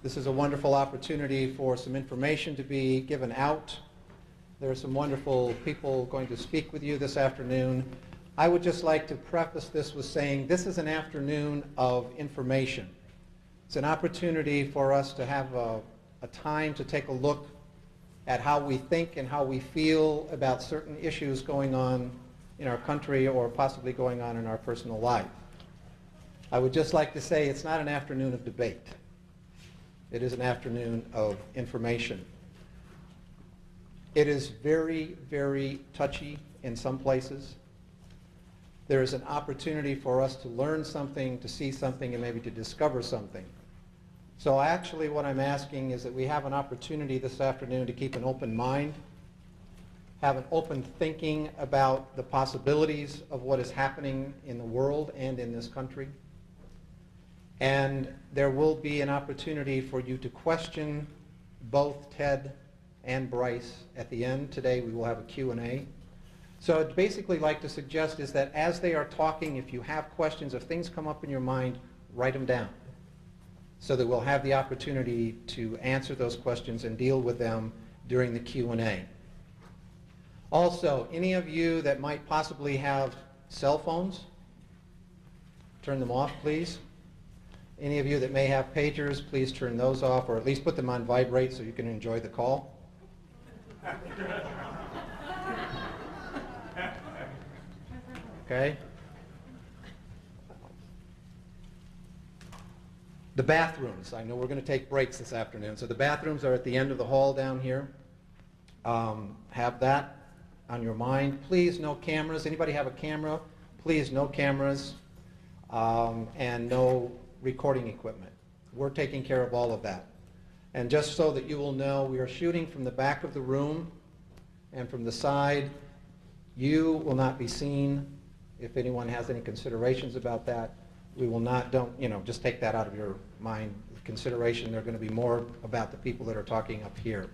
This is a wonderful opportunity for some information to be given out. There are some wonderful people going to speak with you this afternoon. I would just like to preface this with saying this is an afternoon of information. It's an opportunity for us to have a time to take a look at how we think and how we feel about certain issues going on in our country or possibly going on in our personal life. I would just like to say it's not an afternoon of debate. It is an afternoon of information. It is very, very touchy in some places. There is an opportunity for us to learn something, to see something, and maybe to discover something. So actually what I'm asking is that we have an opportunity this afternoon to keep an open mind, have an open thinking about the possibilities of what is happening in the world and in this country. And there will be an opportunity for you to question both Ted and Brice at the end. Today we will have a Q&A. So I'd basically like to suggest is that as they are talking, if you have questions, if things come up in your mind, write them down so that we'll have the opportunity to answer those questions and deal with them during the Q&A. Also, any of you that might possibly have cell phones, turn them off, please. Any of you that may have pagers, please turn those off, or at least put them on vibrate so you can enjoy the call. Okay? The bathrooms. I know we're going to take breaks this afternoon. So the bathrooms are at the end of the hall down here. Have that on your mind. Please, no cameras. Anybody have a camera? Please, no cameras and no recording equipment. We're taking care of all of that. And just so that you will know, we are shooting from the back of the room and from the side. You will not be seen. If anyone has any considerations about that, we will not, just take that out of your mind. Consideration, they're going to be more about the people that are talking up here.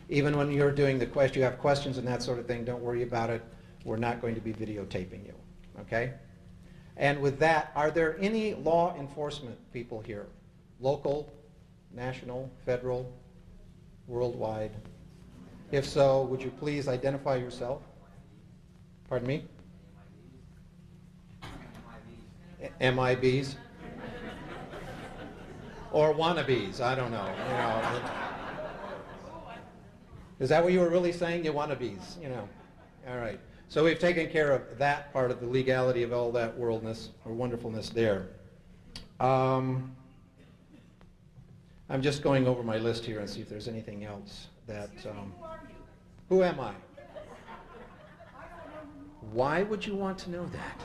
Even when you're doing the question, you have questions and that sort of thing, don't worry about it. We're not going to be videotaping you, okay? And with that, are there any law enforcement people here? Local, national, federal, worldwide? If so, would you please identify yourself? Pardon me? MIBs? Or wannabes, I don't know. Is that what you were really saying? You wannabes, All right. So we've taken care of that part of the legality of all that worldness or wonderfulness there. I'm just going over my list here and see if there's anything else that... who am I? Why would you want to know that?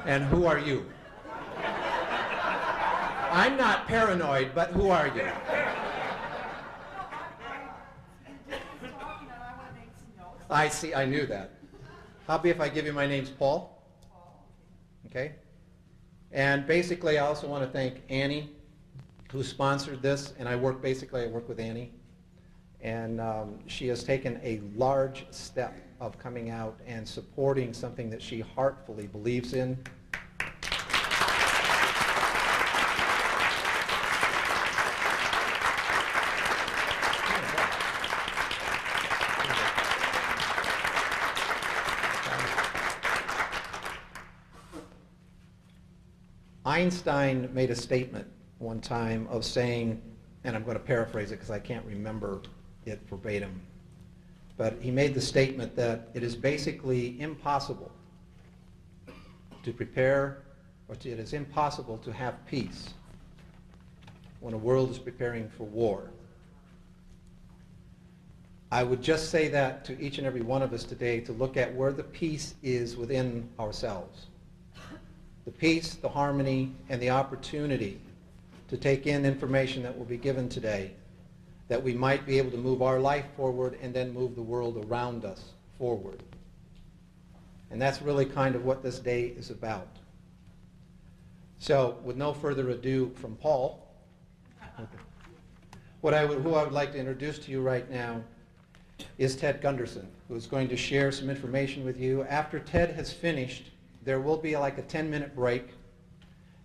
And who are you? I'm not paranoid, but who are you? I see, I knew that. How about if I give you my name's Paul? Okay. And basically I also want to thank Annie, who sponsored this, and I work with Annie. And she has taken a large step of coming out and supporting something that she heartfully believes in. Einstein made a statement one time of saying, and I'm going to paraphrase it because I can't remember it verbatim, but he made the statement that it is basically impossible to prepare, it is impossible to have peace when a world is preparing for war. I would just say that to each and every one of us today to look at where the peace is within ourselves. The peace, the harmony, and the opportunity to take in information that will be given today, that we might be able to move our life forward and then move the world around us forward. And that's really kind of what this day is about. So, with no further ado from Paul, who I would like to introduce to you right now is Ted Gunderson, who is going to share some information with you. After Ted has finished, there will be like a 10-minute break,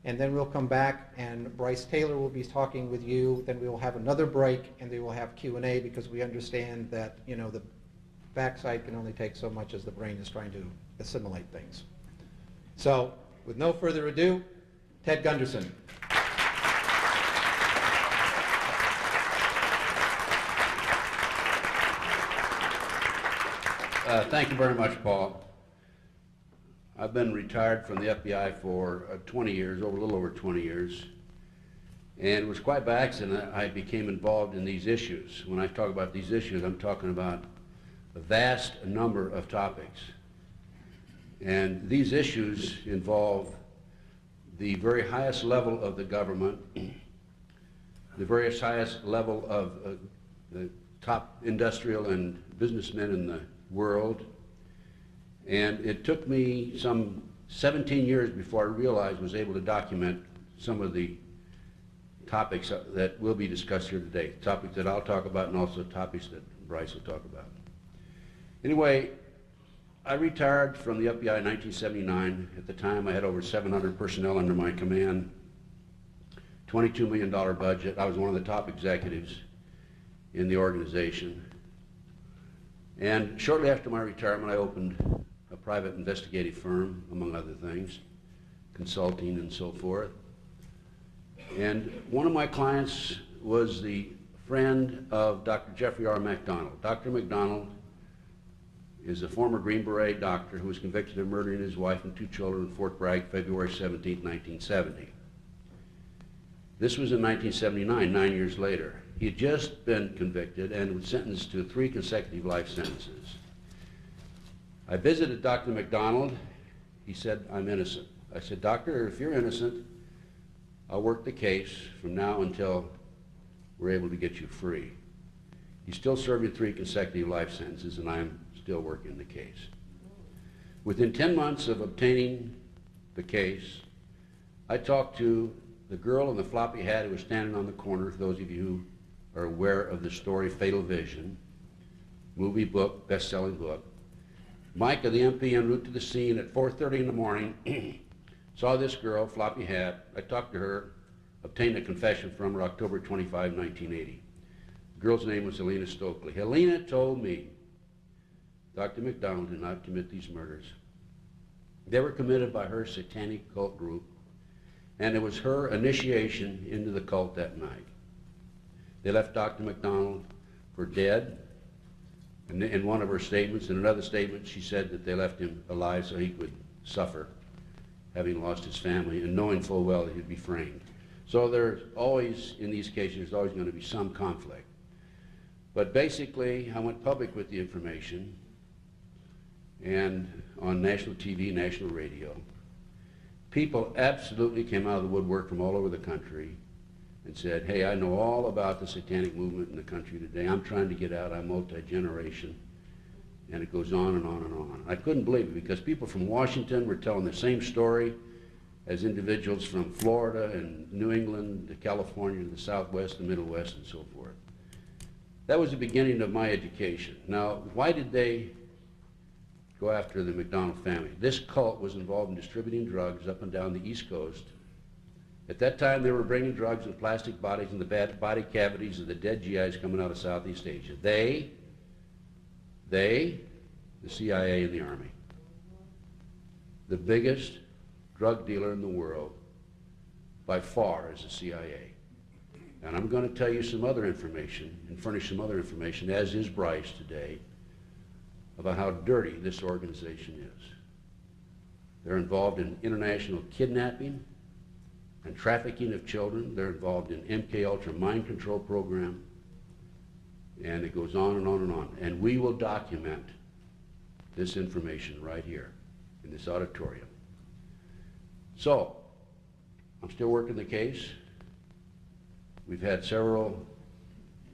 and then we'll come back and Bryce Tailor will be talking with you. Then we will have another break, and they will have Q&A, because we understand that, you know, the backside can only take so much as the brain is trying to assimilate things. So, with no further ado, Ted Gunderson. Thank you very much, Paul. I've been retired from the FBI for 20 years, a little over 20 years. And it was quite by accident I became involved in these issues. When I talk about these issues, I'm talking about a vast number of topics. And these issues involve the very highest level of the government, the very highest level of the top industrial and businessmen in the world. And it took me some 17 years before I realized I was able to document some of the topics that will be discussed here today, topics that I'll talk about and also topics that Bryce will talk about. Anyway, I retired from the FBI in 1979. At the time, I had over 700 personnel under my command, $22 million budget. I was one of the top executives in the organization. And shortly after my retirement, I opened a private investigative firm, among other things, consulting and so forth. And one of my clients was the friend of Dr. Jeffrey R. MacDonald. Dr. MacDonald is a former Green Beret doctor who was convicted of murdering his wife and 2 children in Fort Bragg, February 17, 1970. This was in 1979, 9 years later. He had just been convicted and was sentenced to 3 consecutive life sentences. I visited Dr. MacDonald. He said, "I'm innocent." I said, "Doctor, if you're innocent, I'll work the case from now until we're able to get you free." He's still serving 3 consecutive life sentences, and I'm still working the case. Within 10 months of obtaining the case, I talked to the girl in the floppy hat who was standing on the corner, for those of you who are aware of the story Fatal Vision, movie, book, best-selling book. Micah, the MP, en route to the scene at 4:30 in the morning, saw this girl, floppy hat. I talked to her, obtained a confession from her October 25, 1980. The girl's name was Helena Stokely. Helena told me Dr. MacDonald did not commit these murders. They were committed by her satanic cult group, and it was her initiation into the cult that night. They left Dr. MacDonald for dead. And in one of her statements, in another statement, she said that they left him alive so he could suffer, having lost his family and knowing full well that he'd be framed. So there's always, in these cases, there's always going to be some conflict. But basically, I went public with the information, and on national TV, national radio, people absolutely came out of the woodwork from all over the country and said, "Hey, I know all about the satanic movement in the country today. I'm trying to get out. I'm multi-generation." And it goes on and on and on. I couldn't believe it, because people from Washington were telling the same story as individuals from Florida and New England to California to the Southwest, the Middle West, and so forth. That was the beginning of my education. Now, why did they go after the MacDonald family? This cult was involved in distributing drugs up and down the East Coast. At that time, they were bringing drugs in plastic bodies in the body cavities of the dead GIs coming out of Southeast Asia. They, the CIA and the Army. The biggest drug dealer in the world, by far, is the CIA. And I'm going to tell you some other information and furnish some other information, as is Brice today, about how dirty this organization is. They're involved in international kidnapping and trafficking of children. They're involved in MK Ultra mind control program, and it goes on and on and on. And we will document this information right here in this auditorium. So, I'm still working the case. We've had several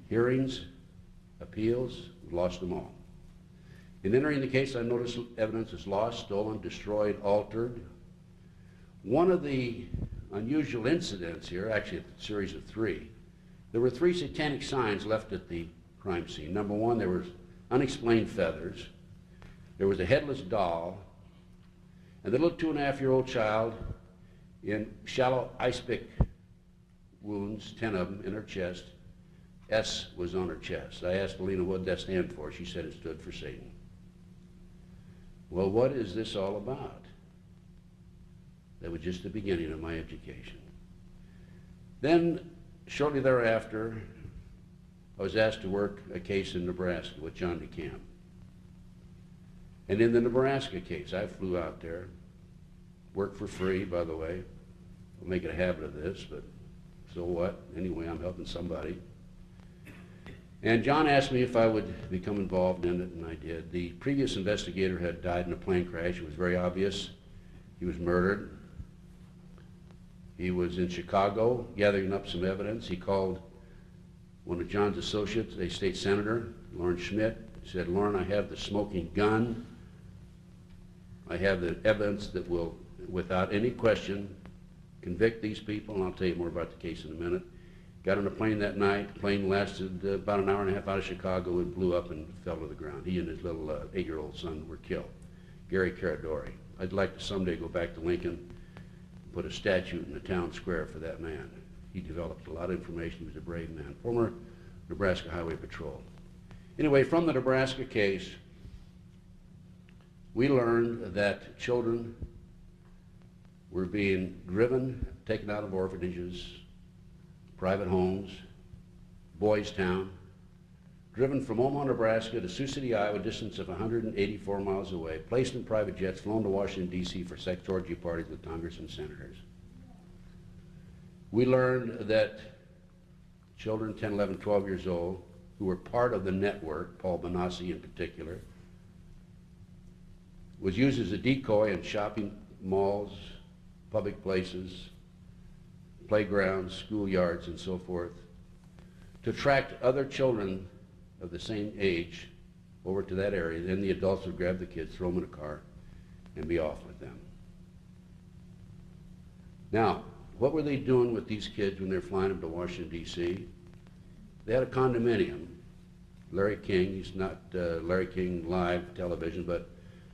hearings, appeals, we've lost them all. In entering the case, I noticed evidence is lost, stolen, destroyed, altered. One of the unusual incidents here, actually a series of 3, there were 3 satanic signs left at the crime scene. Number 1, there was unexplained feathers. There was a headless doll, and the little 2.5-year-old child in shallow ice pick wounds, 10 of them in her chest. S was on her chest. I asked Alina what that stand for. She said it stood for Satan. Well, what is this all about? That was just the beginning of my education. Then, shortly thereafter, I was asked to work a case in Nebraska with John DeCamp. And in the Nebraska case, I flew out there, worked for free, by the way. I'll make it a habit of this, but so what? Anyway, I'm helping somebody. And John asked me if I would become involved in it, and I did. The previous investigator had died in a plane crash. It was very obvious. He was murdered. He was in Chicago gathering up some evidence. He called one of John's associates, a state senator, Lauren Schmidt. He said, "Lauren, I have the smoking gun. I have the evidence that will, without any question, convict these people," and I'll tell you more about the case in a minute. Got on a plane that night. The plane lasted about an hour and a half out of Chicago. It blew up and fell to the ground. He and his little 8-year-old son were killed. Gary Caradori. I'd like to someday go back to Lincoln and put a statue in the town square for that man. He developed a lot of information. He was a brave man. Former Nebraska Highway Patrol. Anyway, from the Nebraska case, we learned that children were being driven, taken out of orphanages, private homes, Boys Town, driven from Omaha, Nebraska to Sioux City, Iowa, a distance of 184 miles away, placed in private jets, flown to Washington, D.C. for sex orgy parties with Congress and senators. We learned that children 10, 11, 12 years old, who were part of the network, Paul Benassi in particular, was used as a decoy in shopping malls, public places, playgrounds, schoolyards, and so forth, to attract other children of the same age over to that area. Then the adults would grab the kids, throw them in a car, and be off with them. Now, what were they doing with these kids when they're flying them to Washington, D.C.? They had a condominium. Larry King, he's not Larry King live television, but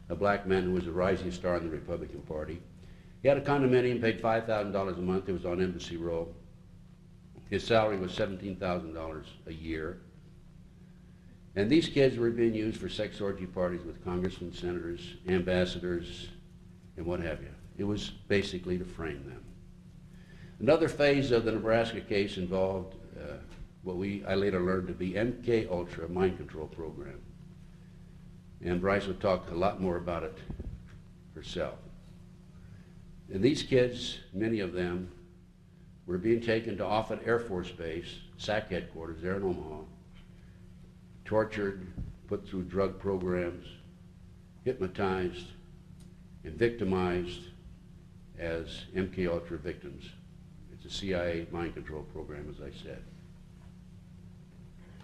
a black man who was a rising star in the Republican Party. He had a condominium, paid $5,000 a month. It was on Embassy Row. His salary was $17,000 a year. And these kids were being used for sex orgy parties with congressmen, senators, ambassadors, and what have you. It was basically to frame them. Another phase of the Nebraska case involved what I later learned to be MK Ultra mind control program. And Brice would talk a lot more about it herself. And these kids, many of them, were being taken to Offutt Air Force Base, SAC headquarters there in Omaha, tortured, put through drug programs, hypnotized, and victimized as MK Ultra victims. It's a CIA mind control program, as I said.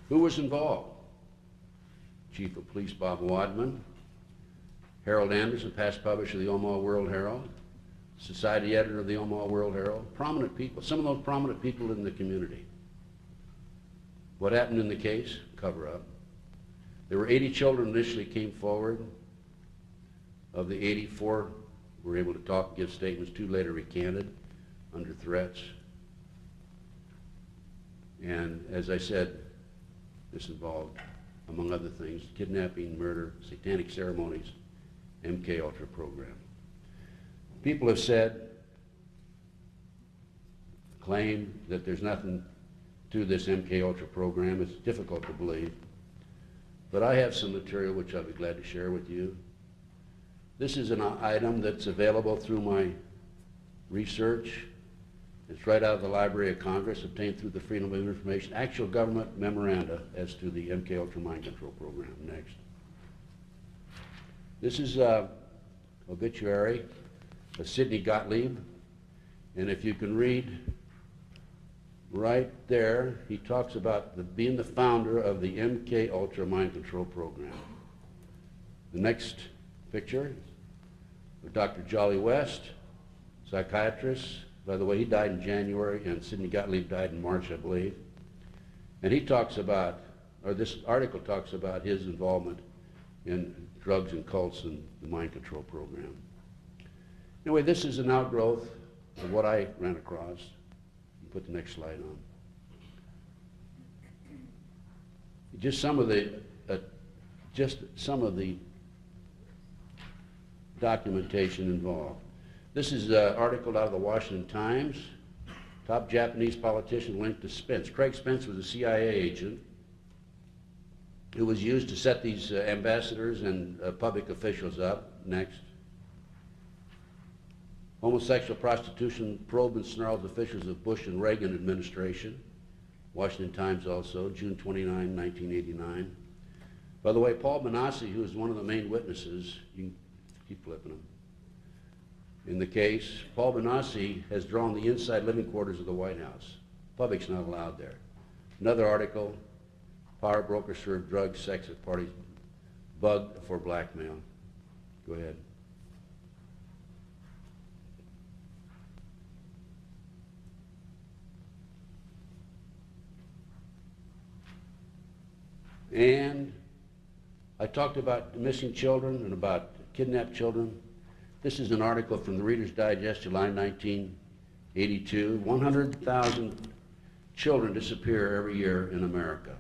Who was involved? Chief of Police Bob Wadman, Harold Anderson, past publisher of the Omaha World Herald, Society editor of the Omaha World Herald, prominent people, some of those prominent people in the community. What happened in the case? Cover up. There were 80 children initially came forward. Of the 84 were able to talk, give statements. 2 later recanted under threats. And as I said, this involved, among other things, kidnapping, murder, satanic ceremonies, MK Ultra program. People have said, claim that there's nothing to this MK Ultra program. It's difficult to believe. But I have some material which I'll be glad to share with you. This is an item that's available through my research. It's right out of the Library of Congress, obtained through the Freedom of Information, actual government memoranda as to the MK Ultra mind control program. Next. This is an obituary of Sidney Gottlieb, and if you can read right there, he talks about being the founder of the MK Ultra mind control program. The next picture of Dr. Jolly West, psychiatrist. By the way, he died in January, and Sidney Gottlieb died in March, I believe. And he talks about, or this article talks about his involvement in drugs and cults and the mind control program. Anyway, this is an outgrowth of what I ran across. Put the next slide on. Just some of the documentation involved. This is an article out of the Washington Times. Top Japanese politician linked to Spence. Craig Spence was a CIA agent who was used to set these ambassadors and public officials up. Next. Homosexual prostitution probe and snarled officials of Bush and Reagan administration. Washington Times also, June 29, 1989. By the way, Paul Benassi, who is one of the main witnesses, you can keep flipping them, in the case, Paul Benassi has drawn the inside living quarters of the White House. Public's not allowed there. Another article, power brokers serve drugs, sex at parties, bugged for blackmail. Go ahead. And I talked about missing children and about kidnapped children. This is an article from the Reader's Digest, July 1982. 100,000 children disappear every year in America.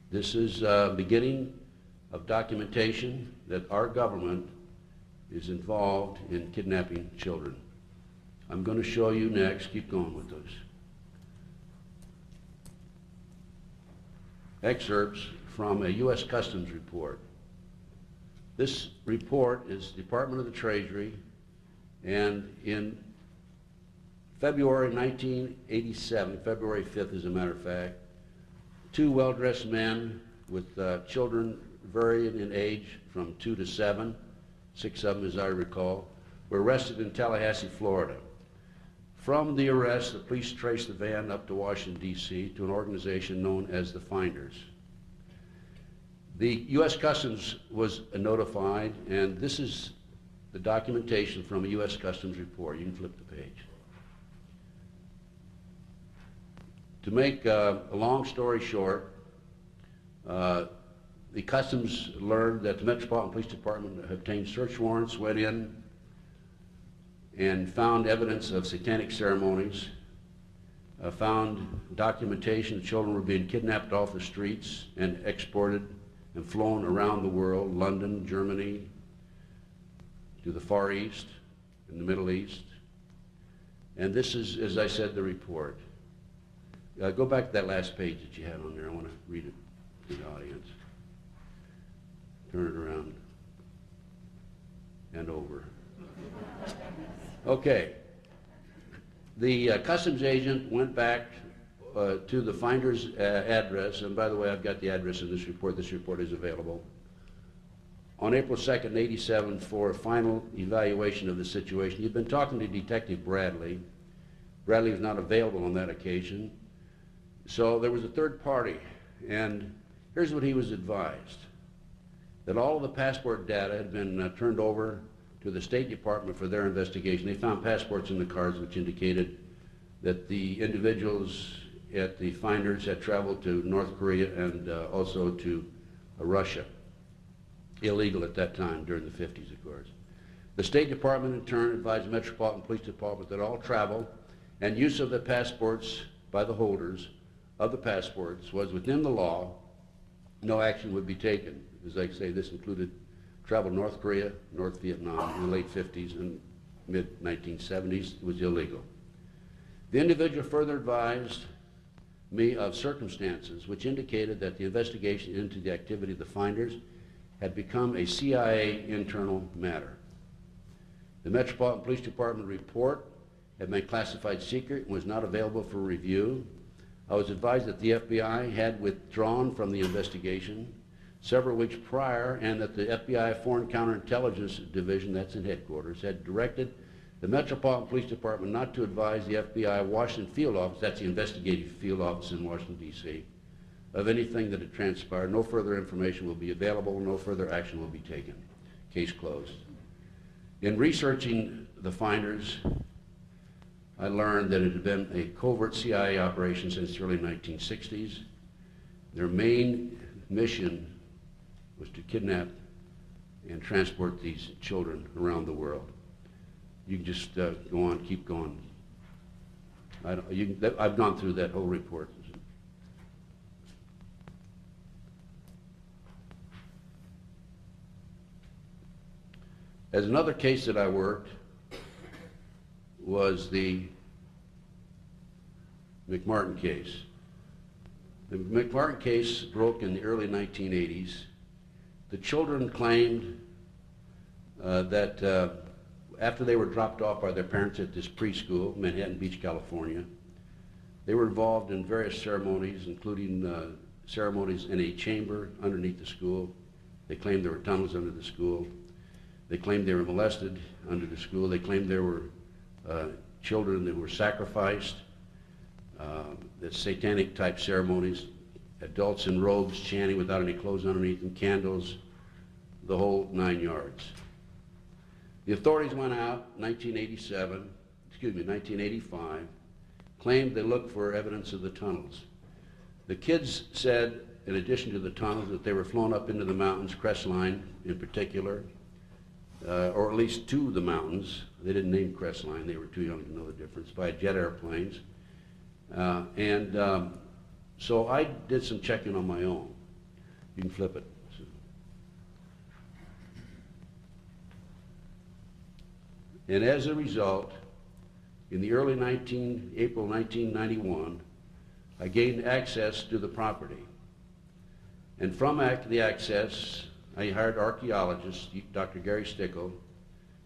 This is a beginning of documentation that our government is involved in kidnapping children. I'm going to show you next, keep going with those. Excerpts from a U.S. Customs report. This report is Department of the Treasury, and in February 1987, February 5th as a matter of fact, two well-dressed men with children varying in age from 2 to 7, 6 of them as I recall, were arrested in Tallahassee, Florida. From the arrest, the police traced the van up to Washington, D.C. to an organization known as the Finders. The U.S. Customs was notified, and this is the documentation from a U.S. Customs report. You can flip the page. To make a long story short, the Customs learned that the Metropolitan Police Department obtained search warrants, went in, and found evidence of satanic ceremonies, found documentation that children were being kidnapped off the streets and exported and flown around the world, London, Germany, to the Far East and the Middle East. And this is, as I said, the report. Go back to that last page that you had on there. I want to read it to the audience. Turn it around and over. Okay. The customs agent went back to the Finder's address, and by the way, I've got the address in this report. This report is available. On April 2nd, 87, for a final evaluation of the situation. He'd been talking to Detective Bradley. Bradley was not available on that occasion. So there was a third party, and here's what he was advised. That all of the passport data had been turned over to the State Department for their investigation. They found passports in the cars which indicated that the individuals at the Finders had traveled to North Korea and also to Russia. Illegal at that time, during the 50s, of course. The State Department, in turn, advised the Metropolitan Police Department that all travel and use of the passports by the holders of the passports was within the law. No action would be taken. As I say, this included travel to North Korea, North Vietnam in the late 50s and mid-1970s. It was illegal. The individual further advised me of circumstances which indicated that the investigation into the activity of the Finders had become a CIA internal matter. The Metropolitan Police Department report had been classified secret and was not available for review. I was advised that the FBI had withdrawn from the investigation several weeks prior, and that the FBI Foreign Counterintelligence Division, that's in headquarters, had directed the Metropolitan Police Department not to advise the FBI Washington Field Office, that's the investigative field office in Washington, D.C., of anything that had transpired. No further information will be available, no further action will be taken. Case closed. In researching the Finders, I learned that it had been a covert CIA operation since the early 1960s. Their main mission was to kidnap and transport these children around the world. You can just go on, keep going. I've gone through that whole report. As another case that I worked was the McMartin case. The McMartin case broke in the early 1980s. The children claimed that after they were dropped off by their parents at this preschool, Manhattan Beach, California, they were involved in various ceremonies, including ceremonies in a chamber underneath the school. They claimed there were tunnels under the school. They claimed they were molested under the school. They claimed there were children that were sacrificed, the satanic type ceremonies, adults in robes chanting without any clothes underneath them, candles, the whole 9 yards. The authorities went out in 1985, claimed they looked for evidence of the tunnels. The kids said, in addition to the tunnels, that they were flown up into the mountains, Crestline in particular, or at least two of the mountains. They didn't name Crestline, they were too young to know the difference, by jet airplanes. So I did some checking on my own. You can flip it. And as a result, in the early April 1991, I gained access to the property. And from the access, I hired archaeologist, Dr. Gary Stickle,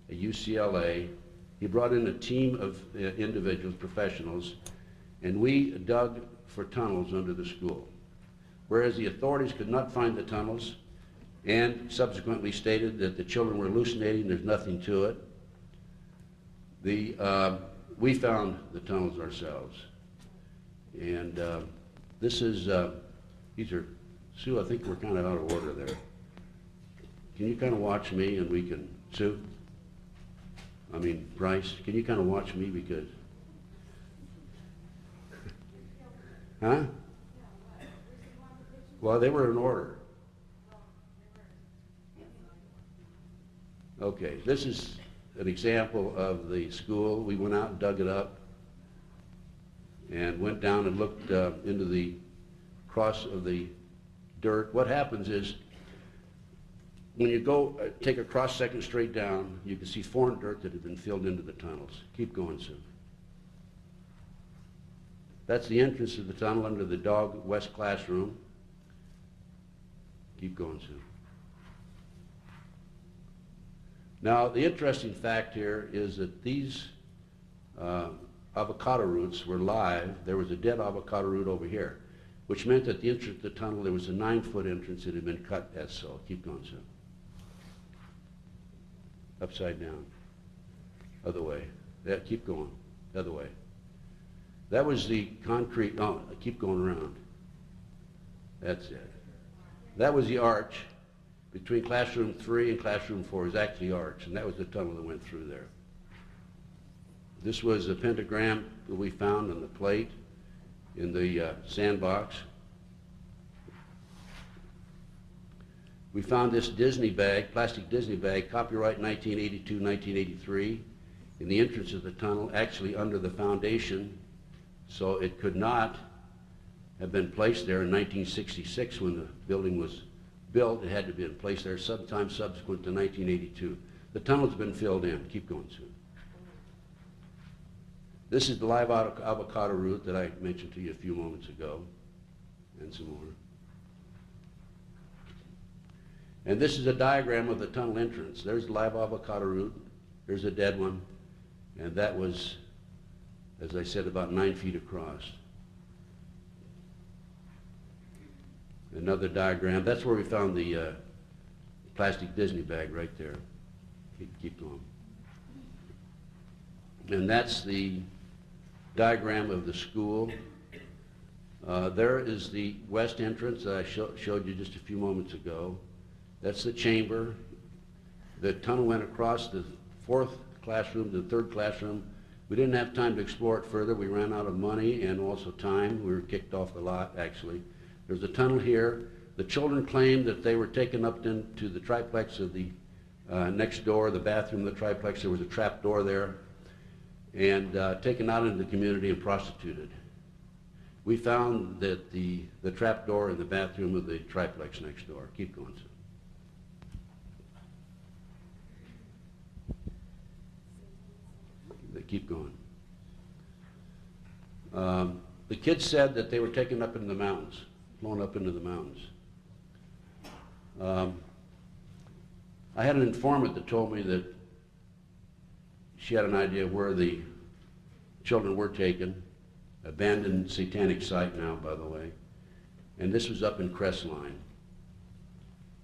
at UCLA. He brought in a team of individuals, professionals, and we dug for tunnels under the school. Whereas the authorities could not find the tunnels and subsequently stated that the children were hallucinating, there's nothing to it, we found the tunnels ourselves. And these are, Sue, I think we're kind of out of order there. Can you kind of watch me and we can, Sue? I mean, Bryce, can you kind of watch me because, huh? Well, they were in order. Okay, this is an example of the school. We went out and dug it up and went down and looked into the cross of the dirt. What happens is when you go take a cross section straight down, you can see foreign dirt that had been filled into the tunnels. Keep going, Sue. That's the entrance to the tunnel under the Dog West classroom. Keep going, Sue. Now, the interesting fact here is that these avocado roots were live. There was a dead avocado root over here, which meant that the entrance to the tunnel, there was a 9-foot entrance that had been cut as so. Keep going, Sue. Upside down. Other way. Yeah, keep going. The other way. That was the concrete, no, keep going around. That's it. That was the arch between classroom 3 and classroom 4. It was actually arch, and that was the tunnel that went through there. This was a pentagram that we found on the plate in the sandbox. We found this Disney bag, plastic Disney bag, copyright 1982, 1983, in the entrance of the tunnel, actually under the foundation, so it could not have been placed there in 1966 when the building was built. It had to be in place there sometime subsequent to 1982. The tunnel's been filled in. Keep going, Sue. This is the live avocado root that I mentioned to you a few moments ago, and some more. And this is a diagram of the tunnel entrance. There's the live avocado root. There's a dead one. And that was, as I said, about 9 feet across. Another diagram. That's where we found the plastic Disney bag right there. Keep going. And that's the diagram of the school. There is the west entrance that I showed you just a few moments ago. That's the chamber. The tunnel went across the 4th classroom to the 3rd classroom. We didn't have time to explore it further. We ran out of money and also time. We were kicked off the lot, actually. There's a tunnel here. The children claimed that they were taken up into the triplex of the next door, the bathroom of the triplex. There was a trap door there, and taken out into the community and prostituted. We found that the trap door in the bathroom of the triplex next door. Keep going, sir. They keep going. The kids said that they were taken up into the mountains, flown up into the mountains. I had an informant that told me that she had an idea where the children were taken. Abandoned satanic site now, by the way. And this was up in Crestline.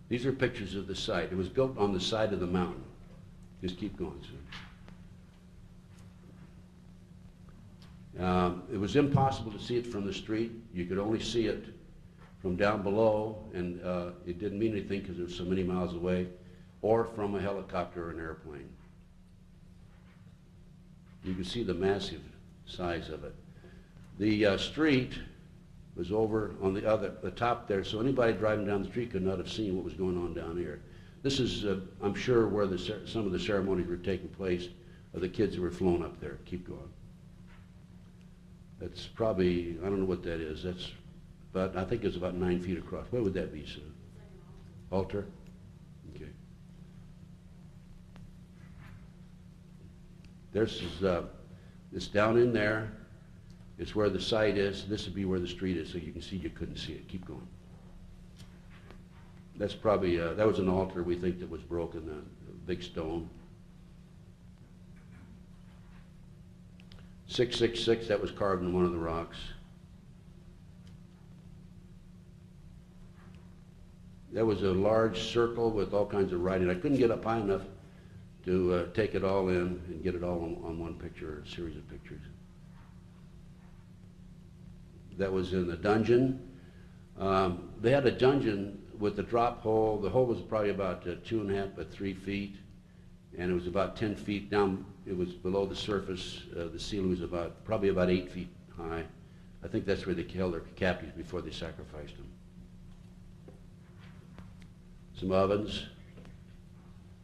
These are pictures of the site. It was built on the side of the mountain. Just keep going, sir. It was impossible to see it from the street. You could only see it from down below, and it didn't mean anything because it was so many miles away, or from a helicopter or an airplane. You can see the massive size of it. The street was over on the top there, so anybody driving down the street could not have seen what was going on down here. This is, I'm sure, where some of the ceremonies were taking place of the kids that were flown up there. Keep going. That's probably, I don't know what that is. That's, but I think it's about 9 feet across. What would that be, sir? Altar? Okay. It's down in there. It's where the site is. This would be where the street is, so you can see you couldn't see it. Keep going. That's probably, that was an altar we think that was broken, a big stone. 666, that was carved in one of the rocks. That was a large circle with all kinds of writing. I couldn't get up high enough to take it all in and get it all on one picture, or a series of pictures. That was in the dungeon. They had a dungeon with a drop hole. The hole was probably about 2.5 by 3 feet, and it was about 10 feet down. It was below the surface. The ceiling was probably about 8 feet high. I think that's where they held their captives before they sacrificed them. Some ovens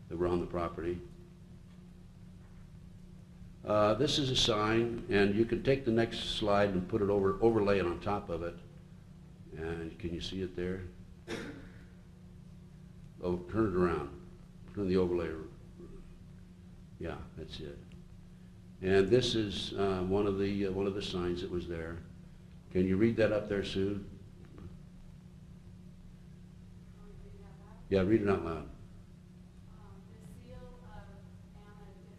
that were on the property. This is a sign, and you can take the next slide and put it overlay it on top of it. And can you see it there? Oh, turn it around. Turn the overlay. Yeah, that's it. And this is one of the signs that was there. Can you read that up there, Sue? Yeah, read it out loud. The seal of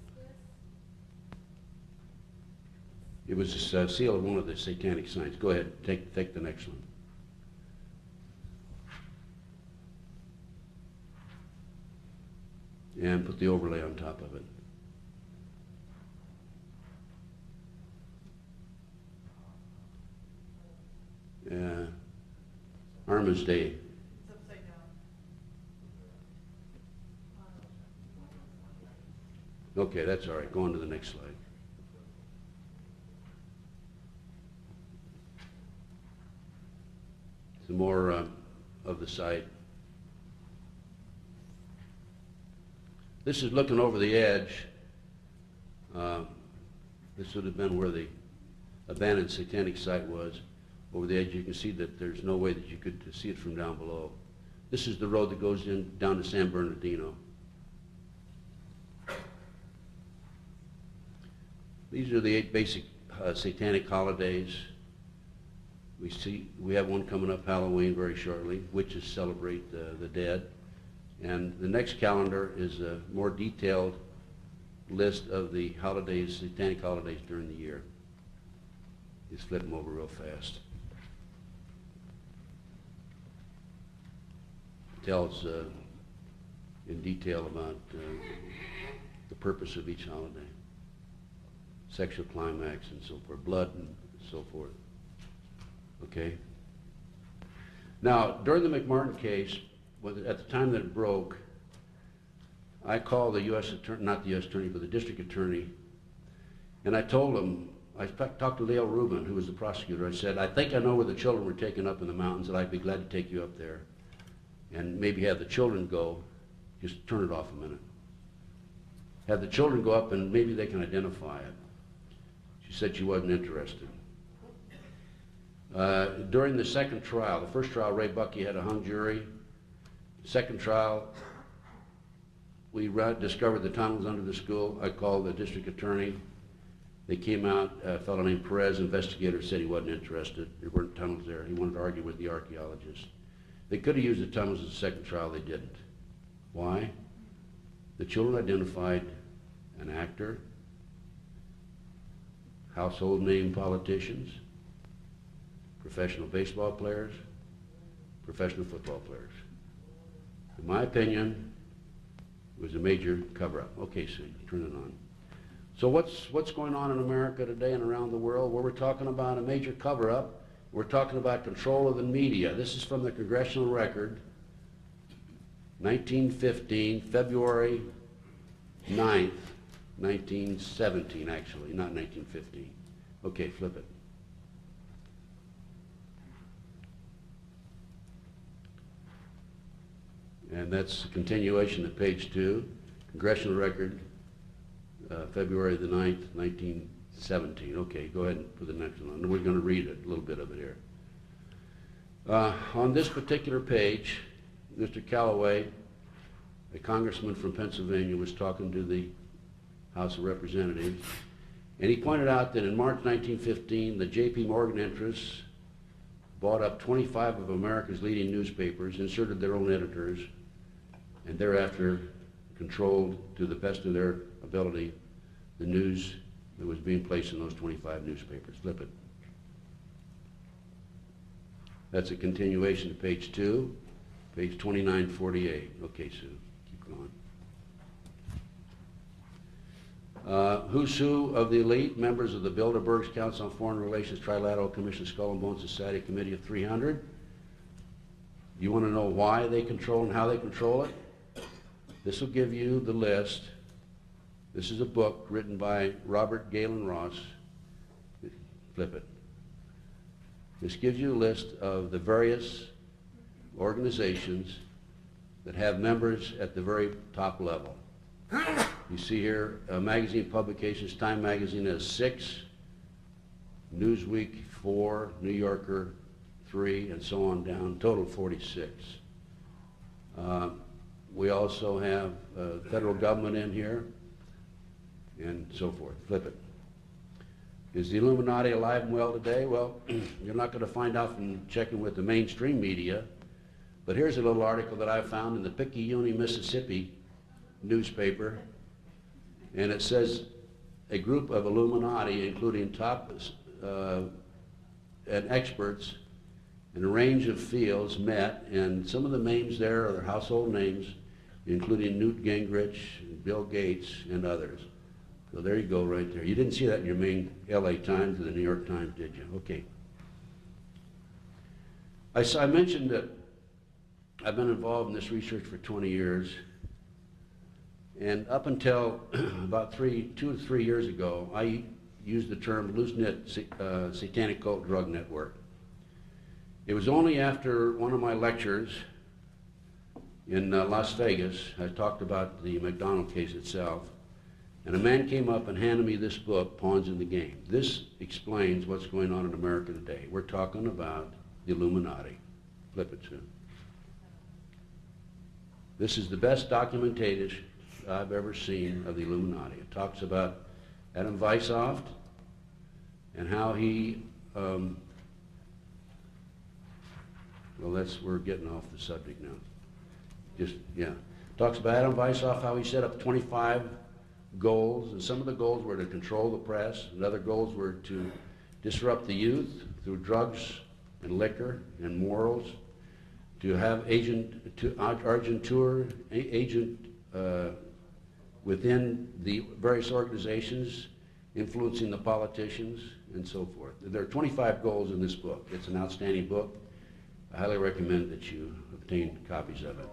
Amadiscus. It was a seal of one of the satanic signs. Go ahead, take the next one. And put the overlay on top of it. Armistice Day. It's upside down. Okay, that's all right. Go on to the next slide. Some more of the site. This is looking over the edge. This would have been where the abandoned satanic site was. Over the edge, you can see that there's no way that you could see it from down below. This is the road that goes down to San Bernardino. These are the 8 basic satanic holidays. We have one coming up, Halloween, very shortly. Witches celebrate the dead. And the next calendar is a more detailed list of the holidays, satanic holidays during the year. Just flip them over real fast. Tells in detail about the purpose of each holiday. Sexual climax and so forth, blood and so forth. Okay? Now, during the McMartin case, at the time that it broke, I called the U.S. attorney, not the U.S. attorney, but the district attorney, and I told him, I talked to Leo Rubin, who was the prosecutor. I said, I think I know where the children were taken up in the mountains, and I'd be glad to take you up there. and maybe have the children go, just turn it off a minute. Have the children go up and maybe they can identify it. She said she wasn't interested. During the second trial, the first trial, Ray Buckey had a hung jury. Second trial, we discovered the tunnels under the school. I called the district attorney. They came out, a fellow named Perez, investigator, said he wasn't interested. There weren't tunnels there. He wanted to argue with the archaeologists. They could have used the tunnels at the second trial, they didn't. Why? The children identified an actor, household name politicians, professional baseball players, professional football players. In my opinion, it was a major cover-up. Okay, Sue, turn it on. So what's going on in America today and around the world? Well, we're talking about a major cover-up. We're talking about control of the media. This is from the Congressional Record, 1915, February 9th, 1917, actually, not 1915. Okay, flip it. And that's a continuation of page 2, Congressional Record, February the 9th, 1917. Okay, go ahead and put the next one on. We're going to read it, a little bit of it here. On this particular page, Mr. Callaway, a congressman from Pennsylvania, was talking to the House of Representatives, and he pointed out that in March 1915, the J.P. Morgan interests bought up 25 of America's leading newspapers, inserted their own editors, and thereafter controlled, to the best of their ability, the news that was being placed in those 25 newspapers. Flip it. That's a continuation to page 2, page 2948. Okay, Sue, keep going. Who's who of the elite members of the Bilderberg's Council on Foreign Relations Trilateral Commission Skull and Bones Society Committee of 300. You want to know why they control and how they control it? This will give you the list. This is a book written by Robert Galen Ross. Flip it. This gives you a list of the various organizations that have members at the very top level. You see here, magazine publications, Time Magazine has 6, Newsweek 4, New Yorker 3, and so on down, total 46. We also have federal government in here, and so forth. Flip it. Is the Illuminati alive and well today? Well, you're not going to find out from checking with the mainstream media, but here's a little article that I found in the Picayune, Mississippi newspaper, and it says a group of Illuminati, including top and experts in a range of fields, met, and some of the names there are their household names, including Newt Gingrich, Bill Gates, and others. So there you go right there. You didn't see that in your main LA Times or the New York Times, did you? Okay. I mentioned that I've been involved in this research for 20 years, and up until about 2 to 3 years ago, I used the term loose-knit satanic cult drug network. It was only after one of my lectures in Las Vegas, I talked about the McDonald case itself, and a man came up and handed me this book, Pawns in the Game. This explains what's going on in America today. We're talking about the Illuminati. Flip it, Sue. This is the best documentation I've ever seen of the Illuminati. It talks about Adam Weishaupt and how he, well, we're getting off the subject now. Talks about Adam Weishaupt, how he set up 25 goals, and some of the goals were to control the press, and other goals were to disrupt the youth through drugs and liquor and morals, to have agent within the various organizations, influencing the politicians, and so forth. There are 25 goals in this book. It's an outstanding book. I highly recommend that you obtain copies of it.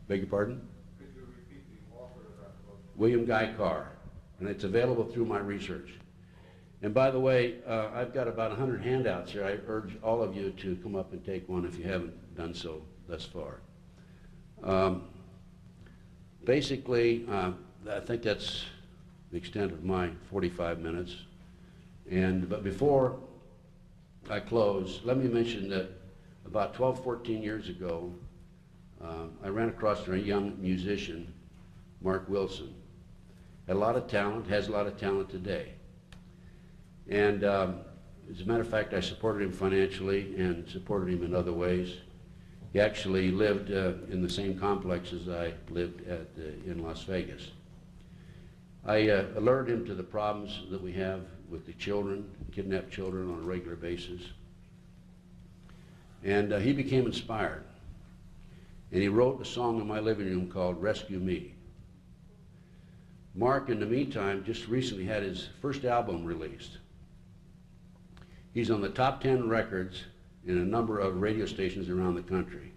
Beg your pardon? Could you repeat the author of that book? William Guy Carr, and it's available through my research. And by the way, I've got about 100 handouts here. I urge all of you to come up and take one if you haven't done so thus far. Basically, I think that's the extent of my 45 minutes. But before I close, let me mention that about 12, 14 years ago, I ran across a young musician, Mark Wilson. Had a lot of talent, has a lot of talent today. And as a matter of fact, I supported him financially and supported him in other ways. He actually lived in the same complex as I lived in Las Vegas. I alerted him to the problems that we have with the children, kidnapped children on a regular basis. And he became inspired. And he wrote a song in my living room called Rescue Me. Mark, in the meantime, just recently had his first album released. He's on the top 10 records in a number of radio stations around the country.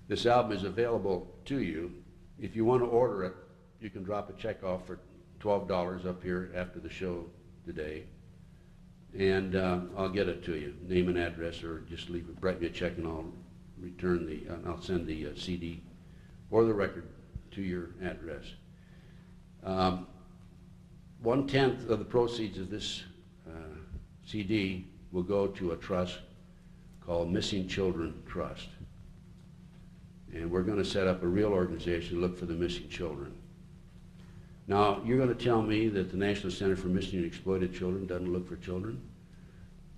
This album is available to you. If you want to order it, you can drop a check off for $12 up here after the show today. And I'll get it to you, name and address, or just write me a check and I'll I'll send the CD or the record to your address. 1/10 of the proceeds of this CD will go to a trust called Missing Children Trust. And we're going to set up a real organization to look for the missing children. Now, you're going to tell me that the National Center for Missing and Exploited Children doesn't look for children?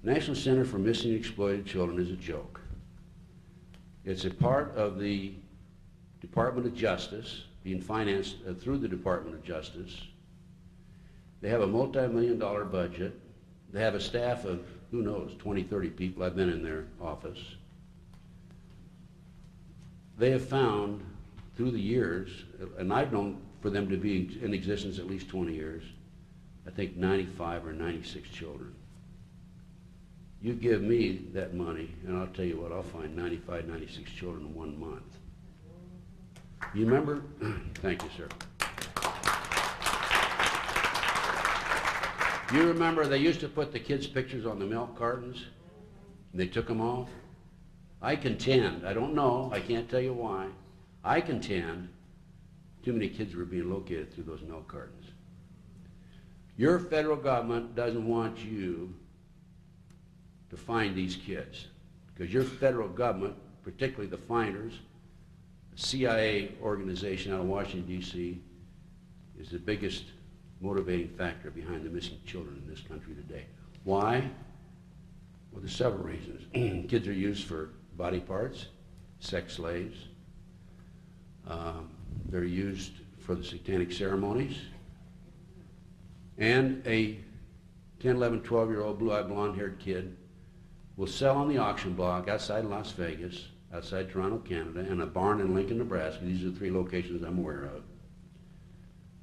The National Center for Missing and Exploited Children is a joke. It's a part of the Department of Justice, being financed through the Department of Justice. They have a multi-million-dollar budget. They have a staff of, who knows, 20, 30 people. I've been in their office. They have found, through the years, and I've known for them to be in existence at least 20 years, I think 95 or 96 children. You give me that money, and I'll tell you what, I'll find 95, 96 children in 1 month. You remember? Thank you, sir. You remember they used to put the kids' pictures on the milk cartons, and they took them off? I contend, I don't know, I can't tell you why, I contend too many kids were being located through those milk cartons. Your federal government doesn't want you to find these kids, because your federal government, particularly the finders, the CIA organization out of Washington, D.C., is the biggest motivating factor behind the missing children in this country today. Why? Well, there's several reasons. Kids are used for body parts, sex slaves. They're used for the satanic ceremonies. And a 10, 11, 12-year-old blue-eyed, blonde-haired kid will sell on the auction block outside Las Vegas, outside Toronto, Canada, and a barn in Lincoln, Nebraska. These are the 3 locations I'm aware of,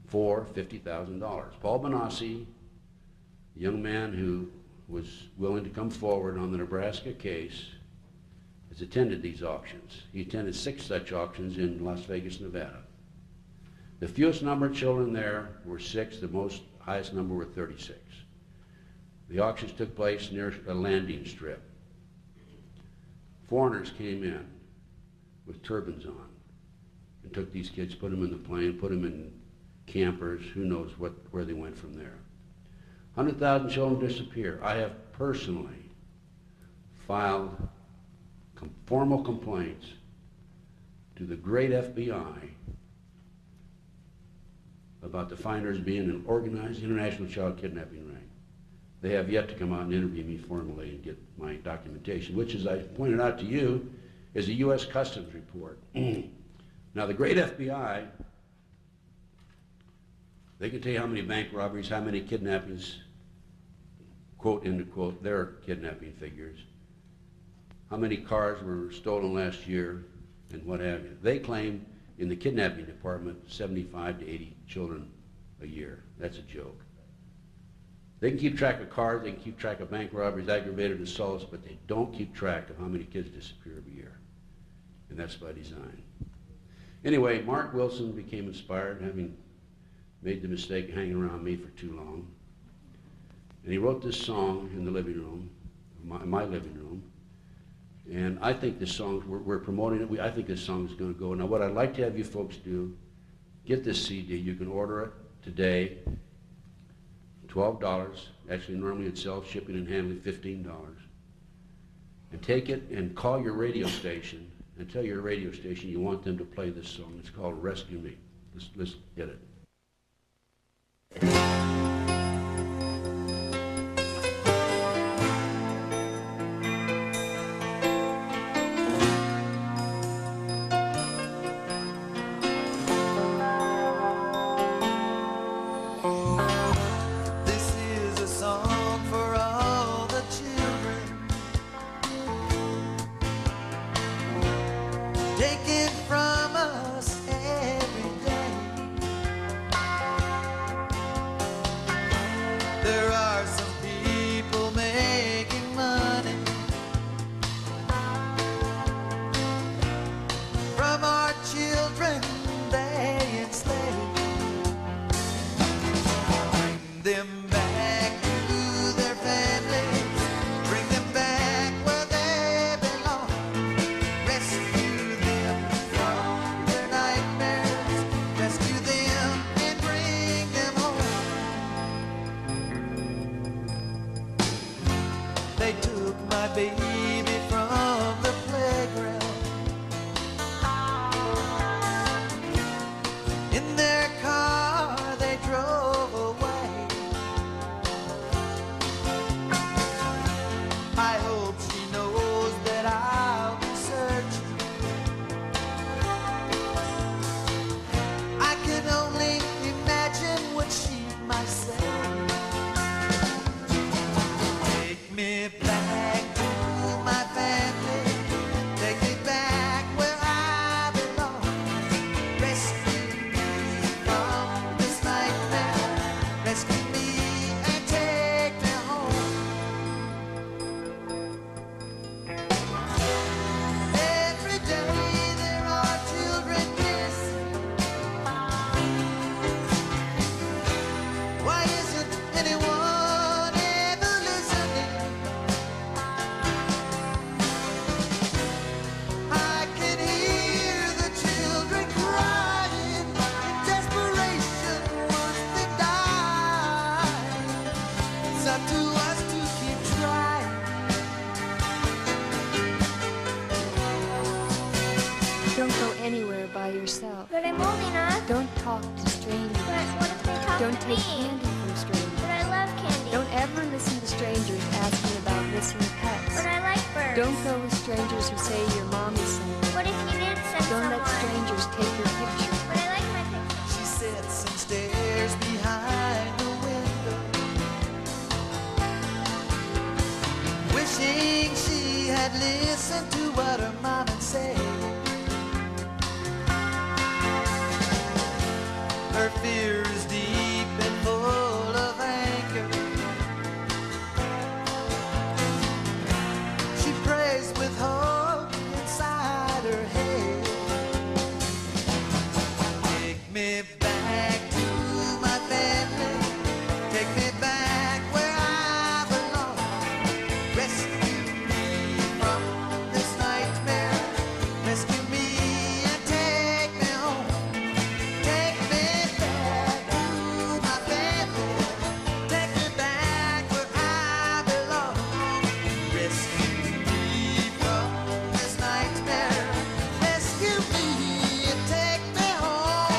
for $50,000. Paul Benassi, a young man who was willing to come forward on the Nebraska case, has attended these auctions. He attended 6 such auctions in Las Vegas, Nevada. The fewest number of children there were 6, the highest number were 36. The auctions took place near a landing strip. Foreigners came in with turbans on and took these kids, put them in the plane, put them in campers, who knows where they went from there. 100,000 children disappear. I have personally filed formal complaints to the great FBI about the finders being an organized international child kidnapping ring. They have yet to come out and interview me formally and get my documentation, which, as I pointed out to you, is a U.S. Customs report. Now, the great FBI, they can tell you how many bank robberies, how many kidnappings, quote, end quote, their kidnapping figures, how many cars were stolen last year, and what have you. They claim in the kidnapping department 75 to 80 children a year. That's a joke. They can keep track of cars, they can keep track of bank robberies, aggravated assaults, but they don't keep track of how many kids disappear every year. And that's by design. Anyway, Mark Wilson became inspired, having made the mistake of hanging around me for too long. And he wrote this song in the living room, my living room, And I think this song, we're promoting it. I think this song is going to go. Now, what I'd like to have you folks do, get this CD. You can order it today, $12. Actually, normally it sells shipping and handling $15. And take it and call your radio station and tell your radio station you want them to play this song. It's called Rescue Me. Let's get it. yourself. But I'm old enough. Don't talk to strangers. But what if they talk Don't to take me? candy from strangers. But I love candy. Don't ever listen to strangers asking about missing pets. But I like birds. Don't go with strangers who say your mommy sent you. What if you did send Don't someone? let strangers take your picture. But I like my picture. She sits and stares behind the window, wishing she had listened to what her mom had said. Her fear is deep and full of anger. She prays with hope inside her head. Take me back to my family. Take me back where I belong. Rescue me from this nightmare. Rescue me and take me home. Take me back to my family. Take me back where I belong. Rescue me from this nightmare. Rescue me and take me home.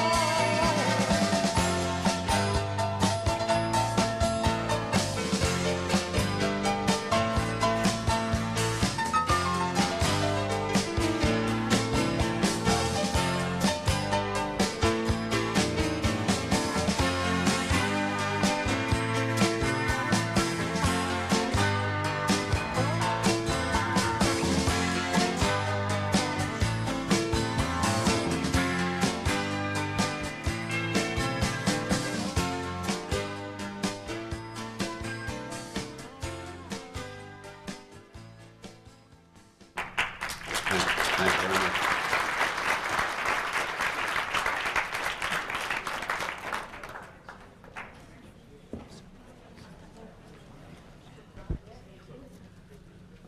Thanks very much.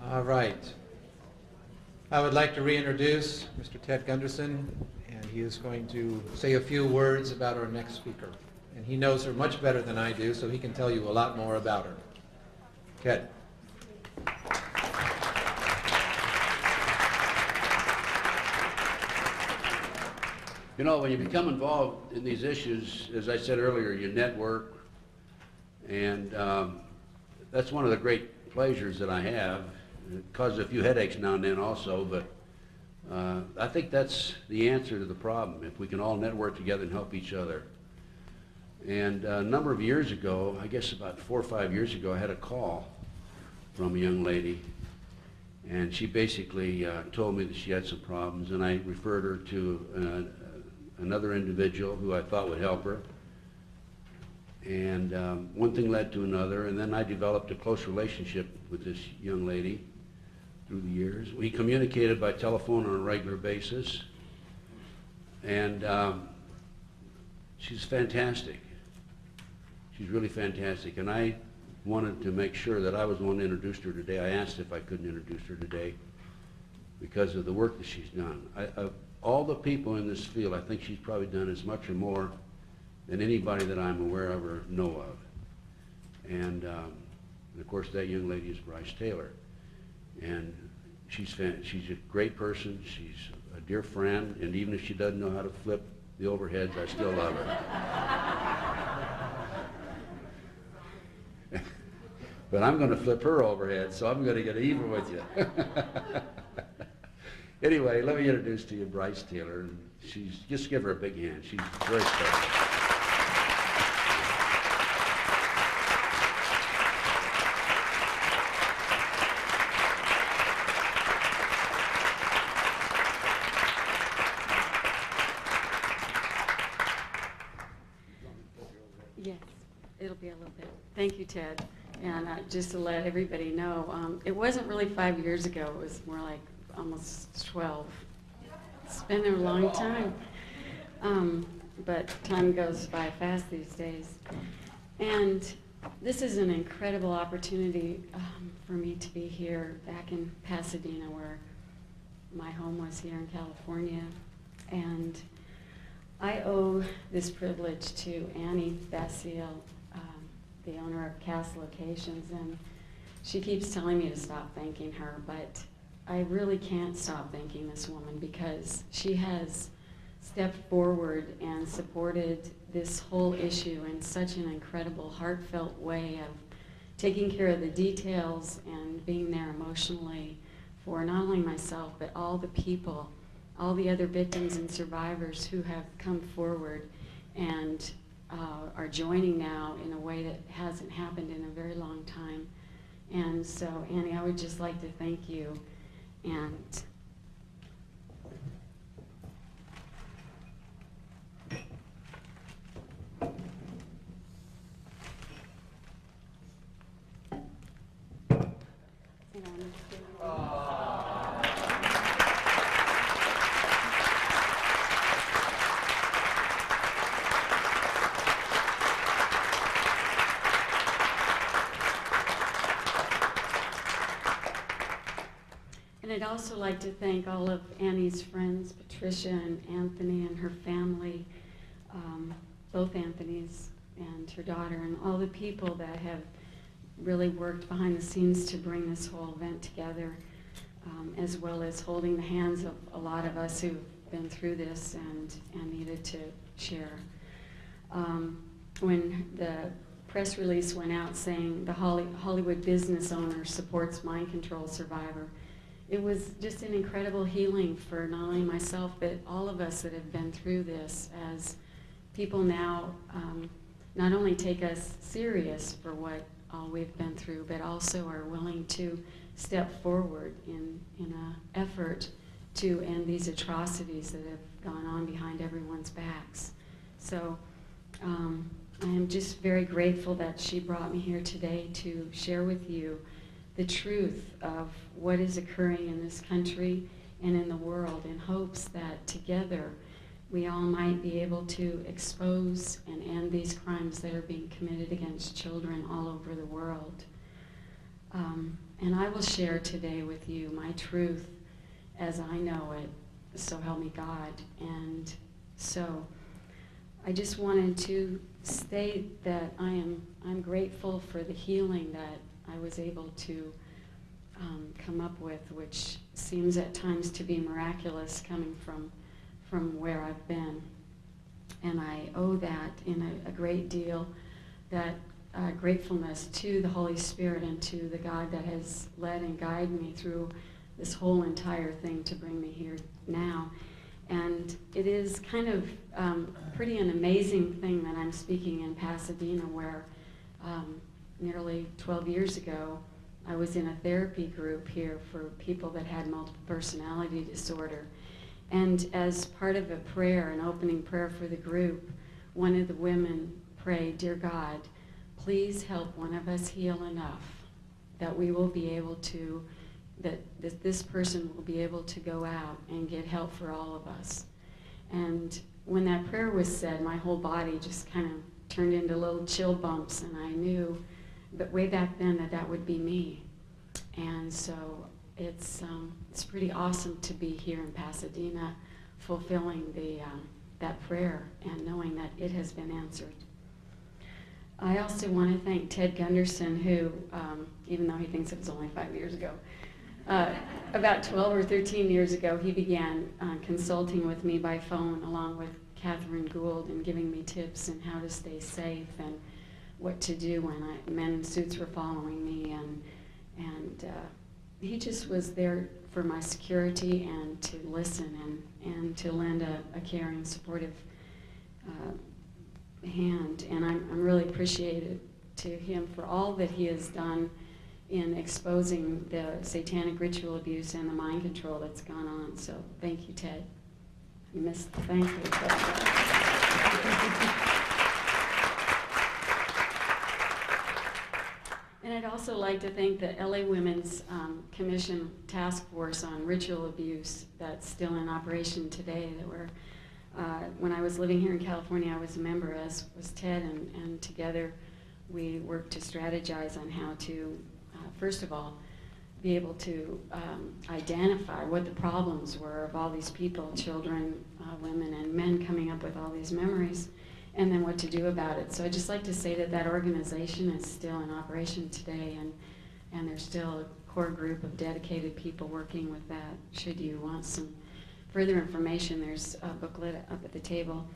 All right. I would like to reintroduce Mr. Ted Gunderson, and he is going to say a few words about our next speaker. And he knows her much better than I do, so he can tell you a lot more about her. Ted. You know, when you become involved in these issues, as I said earlier, you network, and that's one of the great pleasures that I have. It causes a few headaches now and then also, but I think that's the answer to the problem, if we can all network together and help each other. And a number of years ago, I guess about 4 or 5 years ago, I had a call from a young lady, and she basically told me that she had some problems, and I referred her to another individual who I thought would help her. And one thing led to another, and then I developed a close relationship with this young lady through the years. We communicated by telephone on a regular basis, and she's fantastic. She's really fantastic, and I wanted to make sure that I was the one that introduced her today. I asked if I couldn't introduce her today because of the work that she's done. Of all the people in this field, I think she's probably done as much or more than anybody that I'm aware of or know of. And of course, that young lady is Bryce Tailor. And she's a great person. She's a dear friend. And even if she doesn't know how to flip the overheads, I still love her. But I'm going to flip her overhead, so I'm going to get even with you. Anyway, let me introduce to you Bryce Tailor. Just give her a big hand. She's very special. Yes, it'll be a little bit. Thank you, Ted. And just to let everybody know, it wasn't really 5 years ago. It was more like almost 12. It's been a long time. But time goes by fast these days. And this is an incredible opportunity for me to be here back in Pasadena, where my home was here in California. And I owe this privilege to Annie Basile, the owner of Cast Locations, and she keeps telling me to stop thanking her, but I really can't stop thanking this woman because she has stepped forward and supported this whole issue in such an incredible, heartfelt way of taking care of the details and being there emotionally for not only myself, but all the people, all the other victims and survivors who have come forward and are joining now in a way that hasn't happened in a very long time. And so, Annie, I would just like to thank you. And And I'd also like to thank all of Annie's friends, Patricia and Anthony and her family, both Anthony's and her daughter, and all the people that have really worked behind the scenes to bring this whole event together, as well as holding the hands of a lot of us who've been through this and needed to share. When the press release went out saying the Hollywood business owner supports mind control survivor, it was just an incredible healing for not only myself, but all of us that have been through this, as people now not only take us serious for what all we've been through, but also are willing to step forward in an effort to end these atrocities that have gone on behind everyone's backs. So I am just very grateful that she brought me here today to share with you the truth of what is occurring in this country and in the world, in hopes that together we all might be able to expose and end these crimes that are being committed against children all over the world. And I will share today with you my truth as I know it, so help me God. And so I just wanted to state that I'm grateful for the healing that I was able to come up with, which seems at times to be miraculous coming from where I've been. And I owe that in a great deal, that gratefulness to the Holy Spirit and to the God that has led and guided me through this whole entire thing to bring me here now. And it is kind of pretty an amazing thing that I'm speaking in Pasadena, where nearly 12 years ago, I was in a therapy group here for people that had multiple personality disorder. And as part of a prayer, an opening prayer for the group, one of the women prayed, "Dear God, please help one of us heal enough that we will be able to, that this person will be able to go out and get help for all of us." And when that prayer was said, my whole body just kind of turned into little chill bumps, and I knew that way back then that would be me. And so it's pretty awesome to be here in Pasadena fulfilling that prayer and knowing that it has been answered. I also want to thank Ted Gunderson, who, even though he thinks it was only 5 years ago, about 12 or 13 years ago, he began consulting with me by phone along with Catherine Gould and giving me tips on how to stay safe and what to do when men in suits were following me. And he just was there for my security and to listen and to lend a caring, supportive hand. And I'm really appreciative to him for all that he has done in exposing the satanic ritual abuse and the mind control that's gone on. So thank you, Ted. You missed the thank you. And I'd also like to thank the LA Women's Commission Task Force on Ritual Abuse that's still in operation today. That were, when I was living here in California, I was a member, as was Ted, and together we worked to strategize on how to, first of all, be able to identify what the problems were of all these people, children, women, and men coming up with all these memories, and then what to do about it. So I'd just like to say that organization is still in operation today, and there's still a core group of dedicated people working with that. Should you want some further information, there's a booklet up at the table.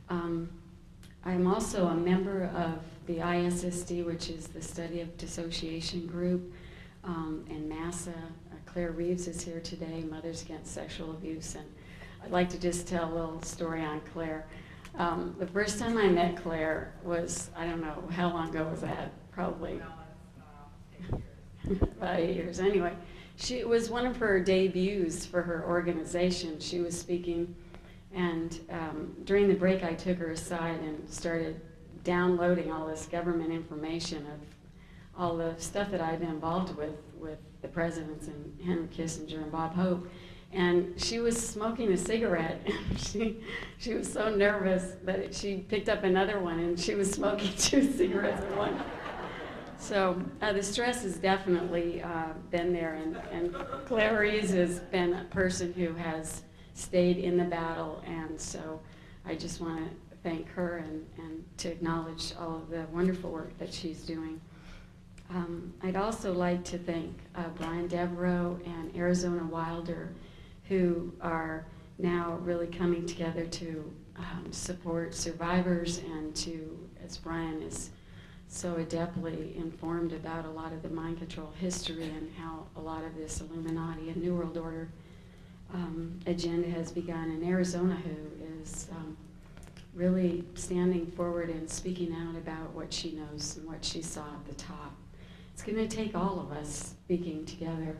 I'm also a member of the ISSD, which is the Study of Dissociation Group, and NASA. Claire Reeves is here today, Mothers Against Sexual Abuse, and I'd like to just tell a little story on Claire. The first time I met Claire was, I don't know, how long ago was that? Probably about 8 years. Anyway, it was one of her debuts for her organization. She was speaking, and during the break I took her aside and started downloading all this government information of all the stuff that I'd been involved with the presidents and Henry Kissinger and Bob Hope. And she was smoking a cigarette, and she was so nervous that she picked up another one, and she was smoking 2 cigarettes at once. So the stress has definitely been there, and Claire Reeves has been a person who has stayed in the battle, and so I just want to thank her and to acknowledge all of the wonderful work that she's doing. I'd also like to thank Brian Devereaux and Arizona Wilder, who are now really coming together to support survivors and to, as Brian is so adeptly informed about a lot of the mind control history and how a lot of this Illuminati and New World Order agenda has begun in Arizona, who is really standing forward and speaking out about what she knows and what she saw at the top. It's going to take all of us speaking together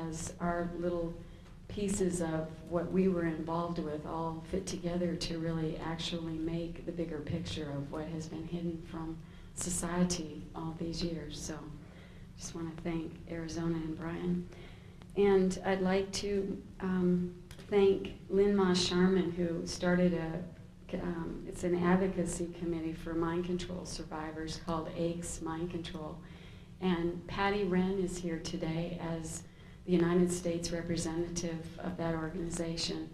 as our little pieces of what we were involved with all fit together to really actually make the bigger picture of what has been hidden from society all these years. So just want to thank Arizona and Brian. And I'd like to thank Lynn Ma Sharman, who started it's an advocacy committee for mind control survivors called AICS Mind Control. And Patty Wren is here today as the United States representative of that organization.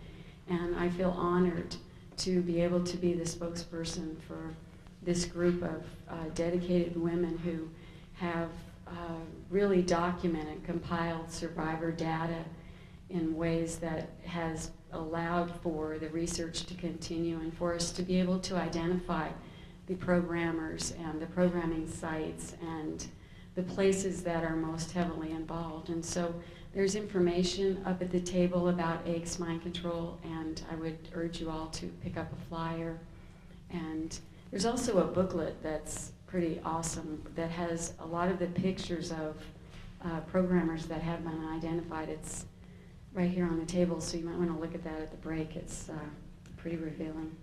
And I feel honored to be able to be the spokesperson for this group of dedicated women who have really documented, compiled survivor data in ways that has allowed for the research to continue and for us to be able to identify the programmers and the programming sites and the places that are most heavily involved. And so there's information up at the table about AICS mind control, and I would urge you all to pick up a flyer. And there's also a booklet that's pretty awesome that has a lot of the pictures of programmers that have been identified. It's right here on the table, so you might want to look at that at the break. It's pretty revealing.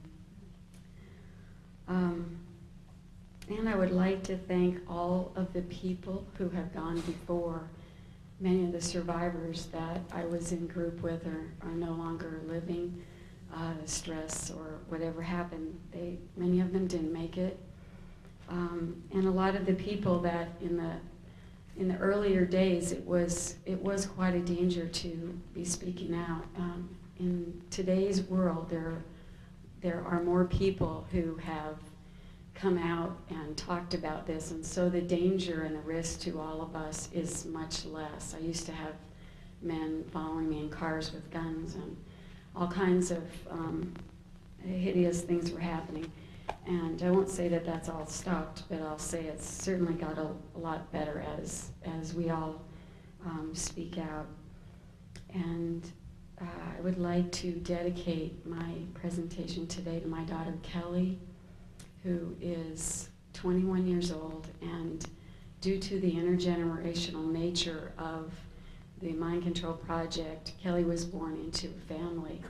And I would like to thank all of the people who have gone before. Many of the survivors that I was in group with are no longer living. Stress or whatever happened, many of them didn't make it. And a lot of the people that in the earlier days, it was quite a danger to be speaking out. In today's world, there are more people who have come out and talked about this, and so the danger and the risk to all of us is much less. I used to have men following me in cars with guns, and all kinds of hideous things were happening. And I won't say that that's all stopped, but I'll say it's certainly got a lot better as we all speak out. And I would like to dedicate my presentation today to my daughter Kelly, who is 21 years old, and due to the intergenerational nature of the Mind Control Project, Kelly was born into a family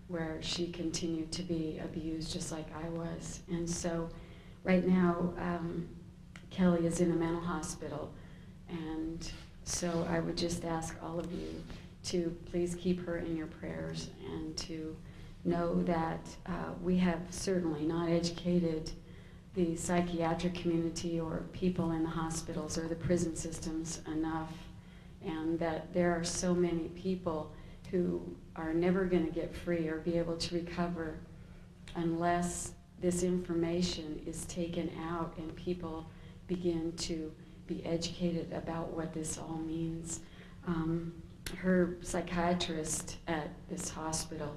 where she continued to be abused just like I was. And so right now, Kelly is in a mental hospital, and so I would just ask all of you to please keep her in your prayers and to know that we have certainly not educated the psychiatric community or people in the hospitals or the prison systems enough, and that there are so many people who are never going to get free or be able to recover unless this information is taken out and people begin to be educated about what this all means. Her psychiatrist at this hospital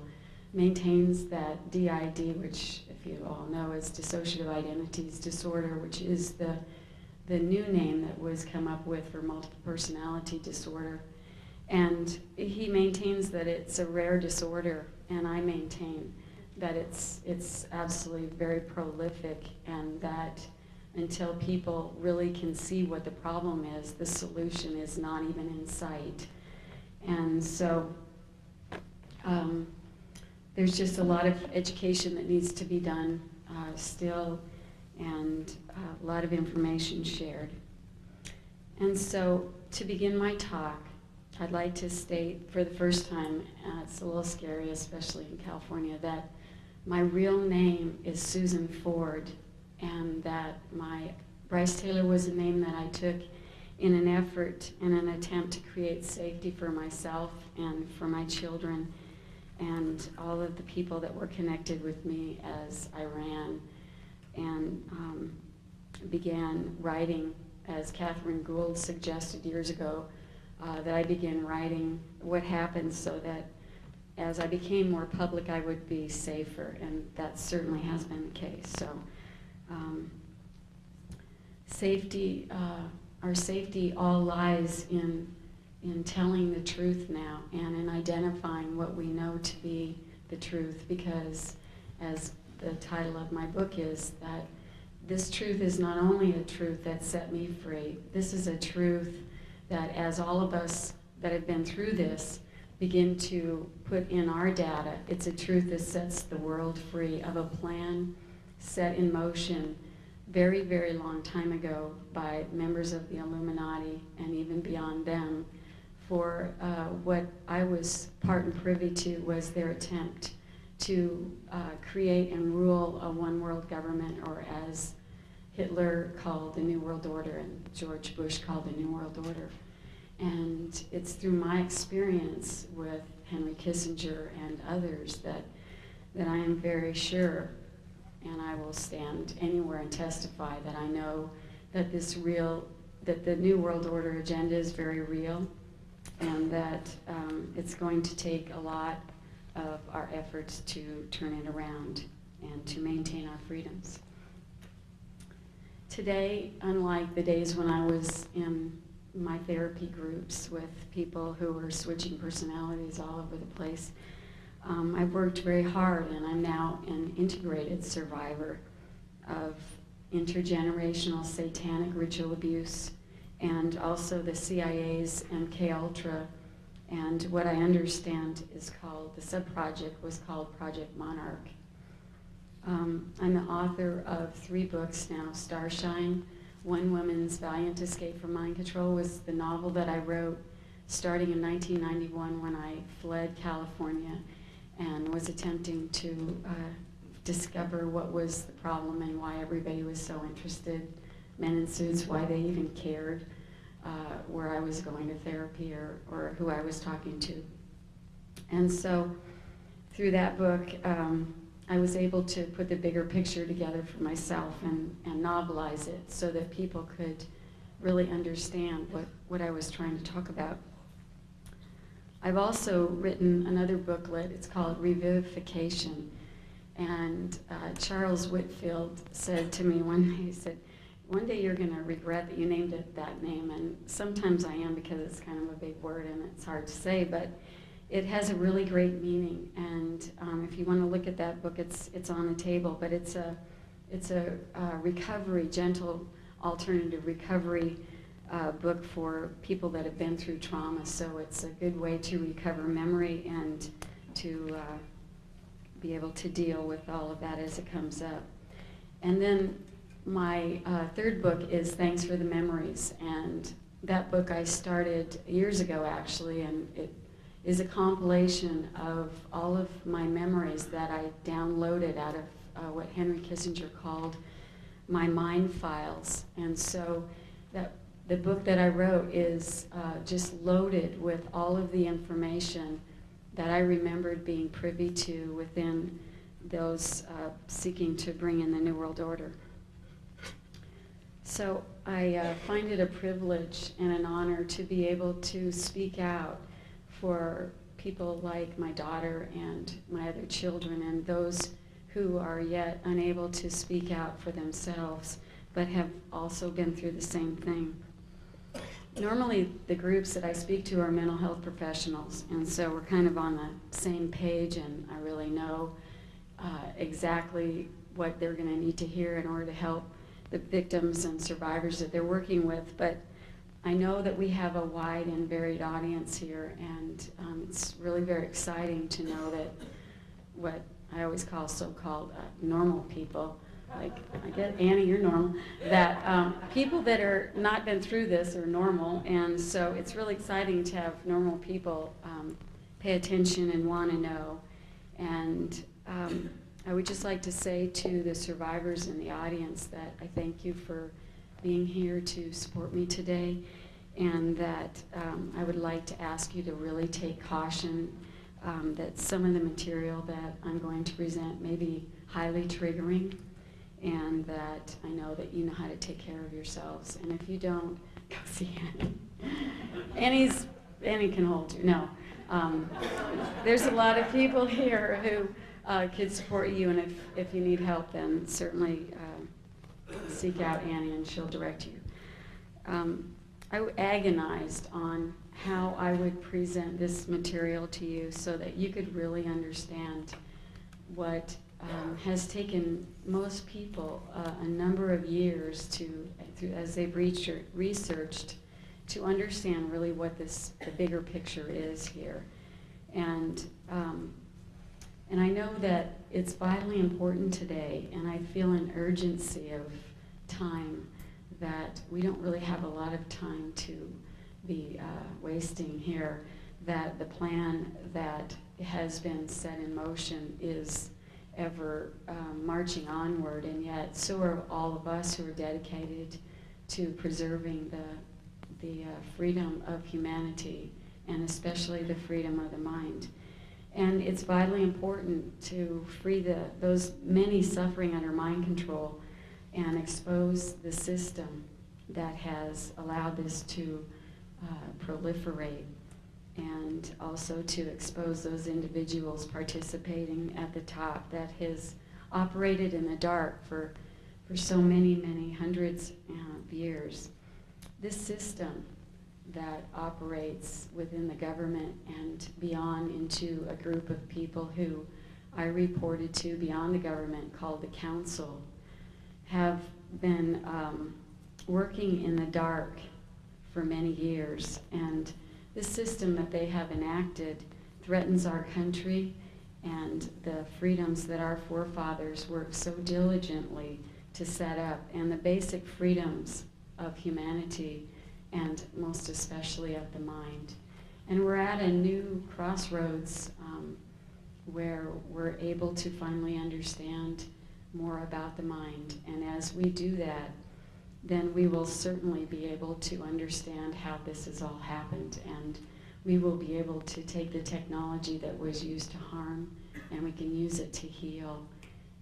maintains that DID, which, if you all know, is dissociative identities disorder, which is the new name that was come up with for multiple personality disorder. And he maintains that it's a rare disorder, and I maintain that it's absolutely very prolific, and that until people really can see what the problem is, the solution is not even in sight. And so there's just a lot of education that needs to be done still, and a lot of information shared. And so to begin my talk, I'd like to state for the first time, it's a little scary, especially in California, that my real name is Susan Ford, and that my Bryce Tailor was a name that I took in an effort, in an attempt to create safety for myself and for my children and all of the people that were connected with me as I ran and began writing, as Catherine Gould suggested years ago, that I began writing what happened so that as I became more public, I would be safer, and that certainly has been the case. So safety, our safety all lies in telling the truth now and in identifying what we know to be the truth, because as the title of my book is, that this truth is not only a truth that set me free, this is a truth that as all of us that have been through this begin to put in our data, it's a truth that sets the world free of a plan set in motion very, very long time ago by members of the Illuminati and even beyond them for what I was part and privy to was their attempt to create and rule a one world government, or as Hitler called the New World Order and George Bush called the New World Order. And it's through my experience with Henry Kissinger and others that I am very sure, and I will stand anywhere and testify that I know that that the New World Order agenda is very real, and that it's going to take a lot of our efforts to turn it around and to maintain our freedoms. Today, unlike the days when I was in my therapy groups with people who were switching personalities all over the place, I've worked very hard, and I'm now an integrated survivor of intergenerational satanic ritual abuse, and also the CIA's MK-Ultra, and what I understand is called, the sub-project was called Project Monarch. I'm the author of 3 books now. Starshine, One Woman's Valiant Escape from Mind Control, was the novel that I wrote starting in 1991 when I fled California and was attempting to discover what was the problem and why everybody was so interested, men in suits, why they even cared where I was going to therapy or who I was talking to. And so through that book, I was able to put the bigger picture together for myself and novelize it so that people could really understand what I was trying to talk about. I've also written another booklet. It's called Revivification. And Charles Whitfield said to me one day, he said, one day you're going to regret that you named it that name. And sometimes I am, because it's kind of a big word and it's hard to say, but it has a really great meaning. And if you want to look at that book, it's on the table. But it's a recovery, gentle alternative recovery book for people that have been through trauma. So it's a good way to recover memory and to be able to deal with all of that as it comes up. And then my third book is Thanks for the Memories. And that book I started years ago, actually, and it is a compilation of all of my memories that I downloaded out of what Henry Kissinger called my mind files. And so the book that I wrote is just loaded with all of the information that I remembered being privy to within those seeking to bring in the New World Order. So I find it a privilege and an honor to be able to speak out for people like my daughter and my other children, and those who are yet unable to speak out for themselves but have also been through the same thing. Normally the groups that I speak to are mental health professionals, and so we're kind of on the same page, and I really know exactly what they're going to need to hear in order to help the victims and survivors that they're working with. But I know that we have a wide and varied audience here, and it's really very exciting to know that what I always call so-called normal people, like, I get, Annie, you're normal, that people that are not been through this are normal, and so it's really exciting to have normal people pay attention and want to know. And I would just like to say to the survivors in the audience that I thank you for being here to support me today, and that I would like to ask you to really take caution that some of the material that I'm going to present may be highly triggering, and that I know that you know how to take care of yourselves. And if you don't, go see Annie. Annie can hold you. No. There's a lot of people here who could support you, and if you need help, then certainly seek out Annie and she'll direct you. I agonized on how I would present this material to you so that you could really understand what has taken most people a number of years as they've researched, to understand really what the bigger picture is here. And I know that it's vitally important today, and I feel an urgency of time that we don't really have a lot of time to be wasting here, that the plan that has been set in motion is ever marching onward, and yet so are all of us who are dedicated to preserving the freedom of humanity, and especially the freedom of the mind. And it's vitally important to free those many suffering under mind control and expose the system that has allowed this to proliferate, and also to expose those individuals participating at the top that has operated in the dark for so many, many hundreds of years. This system that operates within the government and beyond into a group of people who I reported to beyond the government called the Council have been working in the dark for many years, and this system that they have enacted threatens our country and the freedoms that our forefathers worked so diligently to set up, and the basic freedoms of humanity, and most especially of the mind. And we're at a new crossroads where we're able to finally understand more about the mind. And as we do that, then we will certainly be able to understand how this has all happened, and we will be able to take the technology that was used to harm, and we can use it to heal.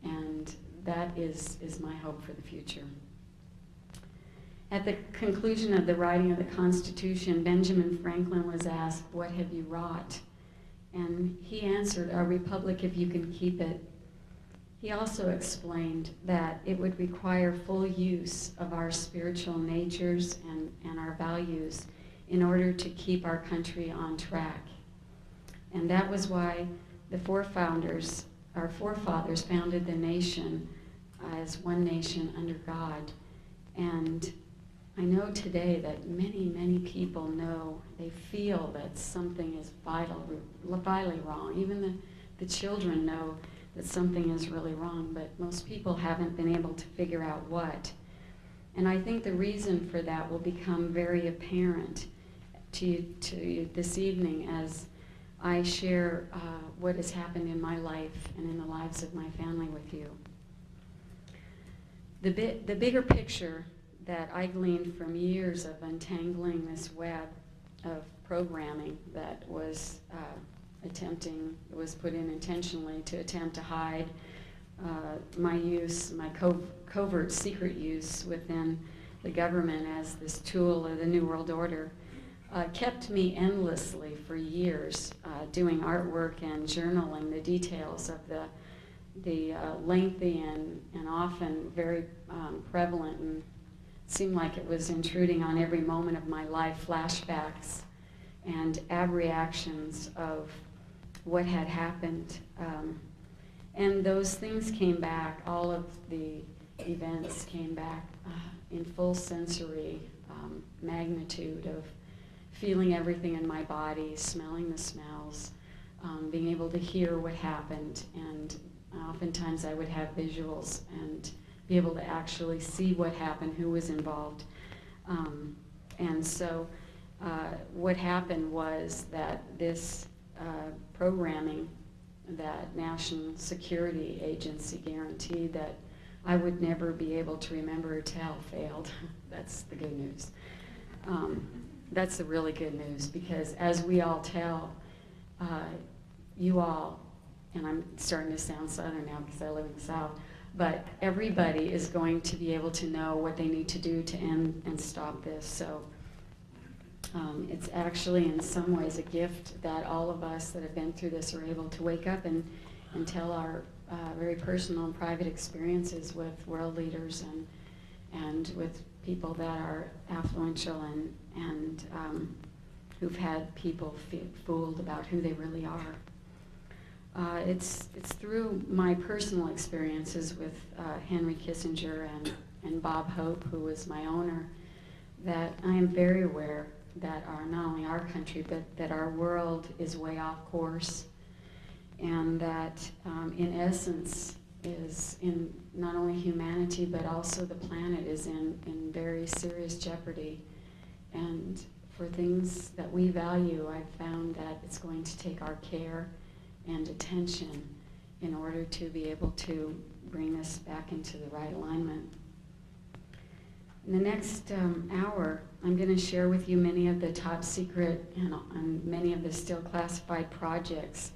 And that is my hope for the future. At the conclusion of the writing of the Constitution, Benjamin Franklin was asked, "What have you wrought?" And he answered, "A republic if you can keep it." He also explained that it would require full use of our spiritual natures and our values in order to keep our country on track. And that was why our forefathers founded the nation as one nation under God. And I know today that many, many people know, they feel that something is vitally wrong. Even the children know that something is really wrong, but most people haven't been able to figure out what. And I think the reason for that will become very apparent to you this evening as I share what has happened in my life and in the lives of my family with you. The bigger picture that I gleaned from years of untangling this web of programming that was put in intentionally to attempt to hide my covert secret use within the government as this tool of the New World Order, kept me endlessly for years doing artwork and journaling the details of the lengthy and often very prevalent, and seemed like it was intruding on every moment of my life, flashbacks and abreactions of what had happened. And those things came back, all of the events came back in full sensory magnitude of feeling everything in my body, smelling the smells, being able to hear what happened, and oftentimes I would have visuals and be able to actually see what happened, who was involved. And so what happened was that this programming that National Security Agency guaranteed that I would never be able to remember or tell failed. That's the good news. That's the really good news, because as we all tell, you all, and I'm starting to sound Southern now because I live in the South, but everybody is going to be able to know what they need to do to end and stop this. So it's actually in some ways a gift that all of us that have been through this are able to wake up and tell our very personal and private experiences with world leaders and with people that are affluential and who've had people fooled about who they really are. It's through my personal experiences with Henry Kissinger and Bob Hope, who was my owner, that I am very aware that not only our country, but that our world is way off course, and that in essence is in not only humanity, but also the planet is in very serious jeopardy. And for things that we value, I've found that it's going to take our care and attention in order to be able to bring this back into the right alignment. In the next hour, I'm going to share with you many of the top secret and many of the still classified projects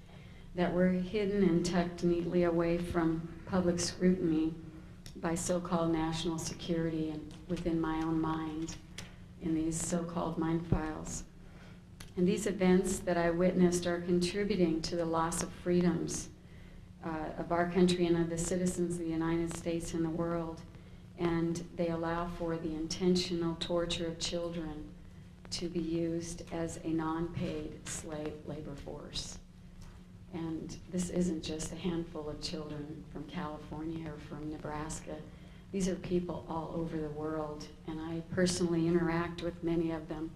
that were hidden and tucked neatly away from public scrutiny by so-called national security and within my own mind in these so-called mind files. And these events that I witnessed are contributing to the loss of freedoms of our country and of the citizens of the United States and the world. And they allow for the intentional torture of children to be used as a non-paid slave labor force. And this isn't just a handful of children from California or from Nebraska. These are people all over the world, and I personally interact with many of them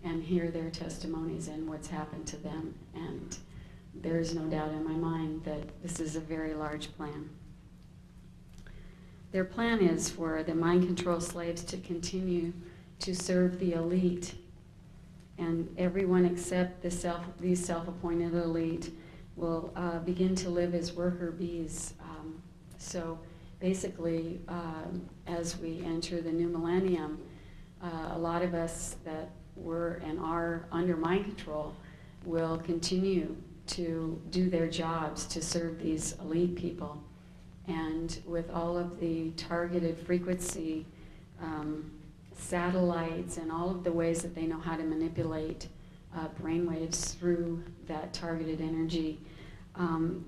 and hear their testimonies and what's happened to them. And there is no doubt in my mind that this is a very large plan. Their plan is for the mind control slaves to continue to serve the elite, and everyone except these self-appointed elite will begin to live as worker bees. So basically, as we enter the new millennium, a lot of us that were and are under mind control will continue to do their jobs to serve these elite people. And with all of the targeted frequency satellites and all of the ways that they know how to manipulate brainwaves through that targeted energy,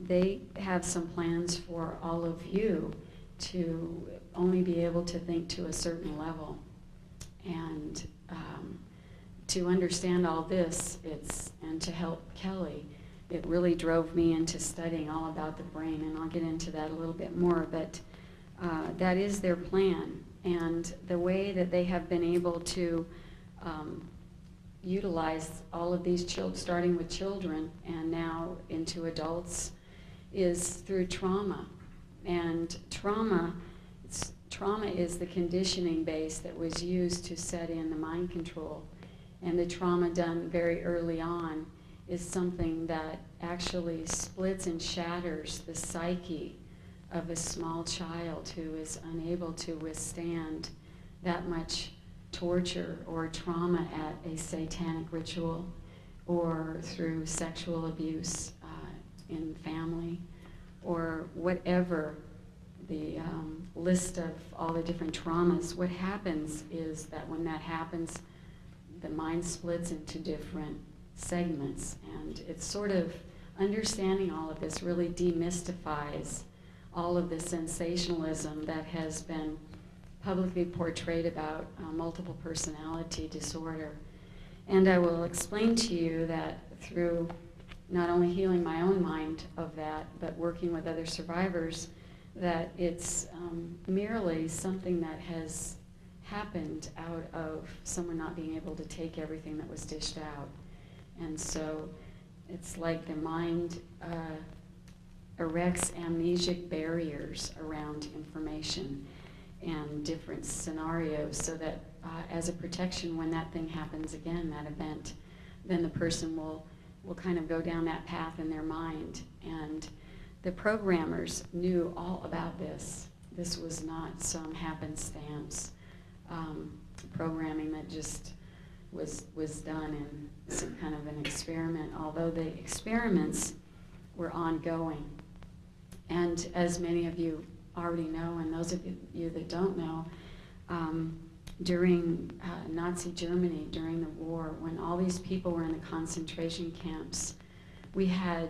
they have some plans for all of you to only be able to think to a certain level. And to understand all this, and to help Kelly, it really drove me into studying all about the brain, and I'll get into that a little bit more, but that is their plan. And the way that they have been able to utilize all of these children, starting with children and now into adults, is through trauma. And trauma is the conditioning base that was used to set in the mind control. And the trauma done very early on is something that actually splits and shatters the psyche of a small child who is unable to withstand that much torture or trauma at a satanic ritual or through sexual abuse in family or whatever the list of all the different traumas. What happens is that when that happens, the mind splits into different segments, and it's sort of understanding all of this really demystifies all of the sensationalism that has been publicly portrayed about multiple personality disorder. And I will explain to you that through not only healing my own mind of that, but working with other survivors, that it's merely something that has happened out of someone not being able to take everything that was dished out. And so it's like the mind erects amnesic barriers around information and different scenarios so that as a protection, when that thing happens again, that event, then the person will kind of go down that path in their mind. And the programmers knew all about this. This was not some happenstance programming that just was done in some kind of an experiment, although the experiments were ongoing. And as many of you already know, and those of you that don't know, during Nazi Germany, during the war, when all these people were in the concentration camps, we had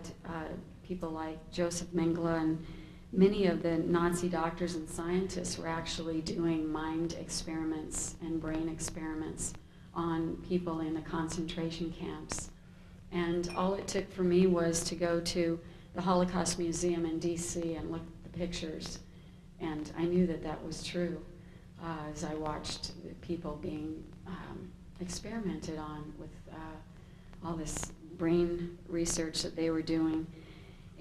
people like Joseph Mengele, and many of the Nazi doctors and scientists were actually doing mind experiments and brain experiments on people in the concentration camps. And all it took for me was to go to the Holocaust Museum in DC and look at the pictures, and I knew that that was true as I watched the people being experimented on with all this brain research that they were doing.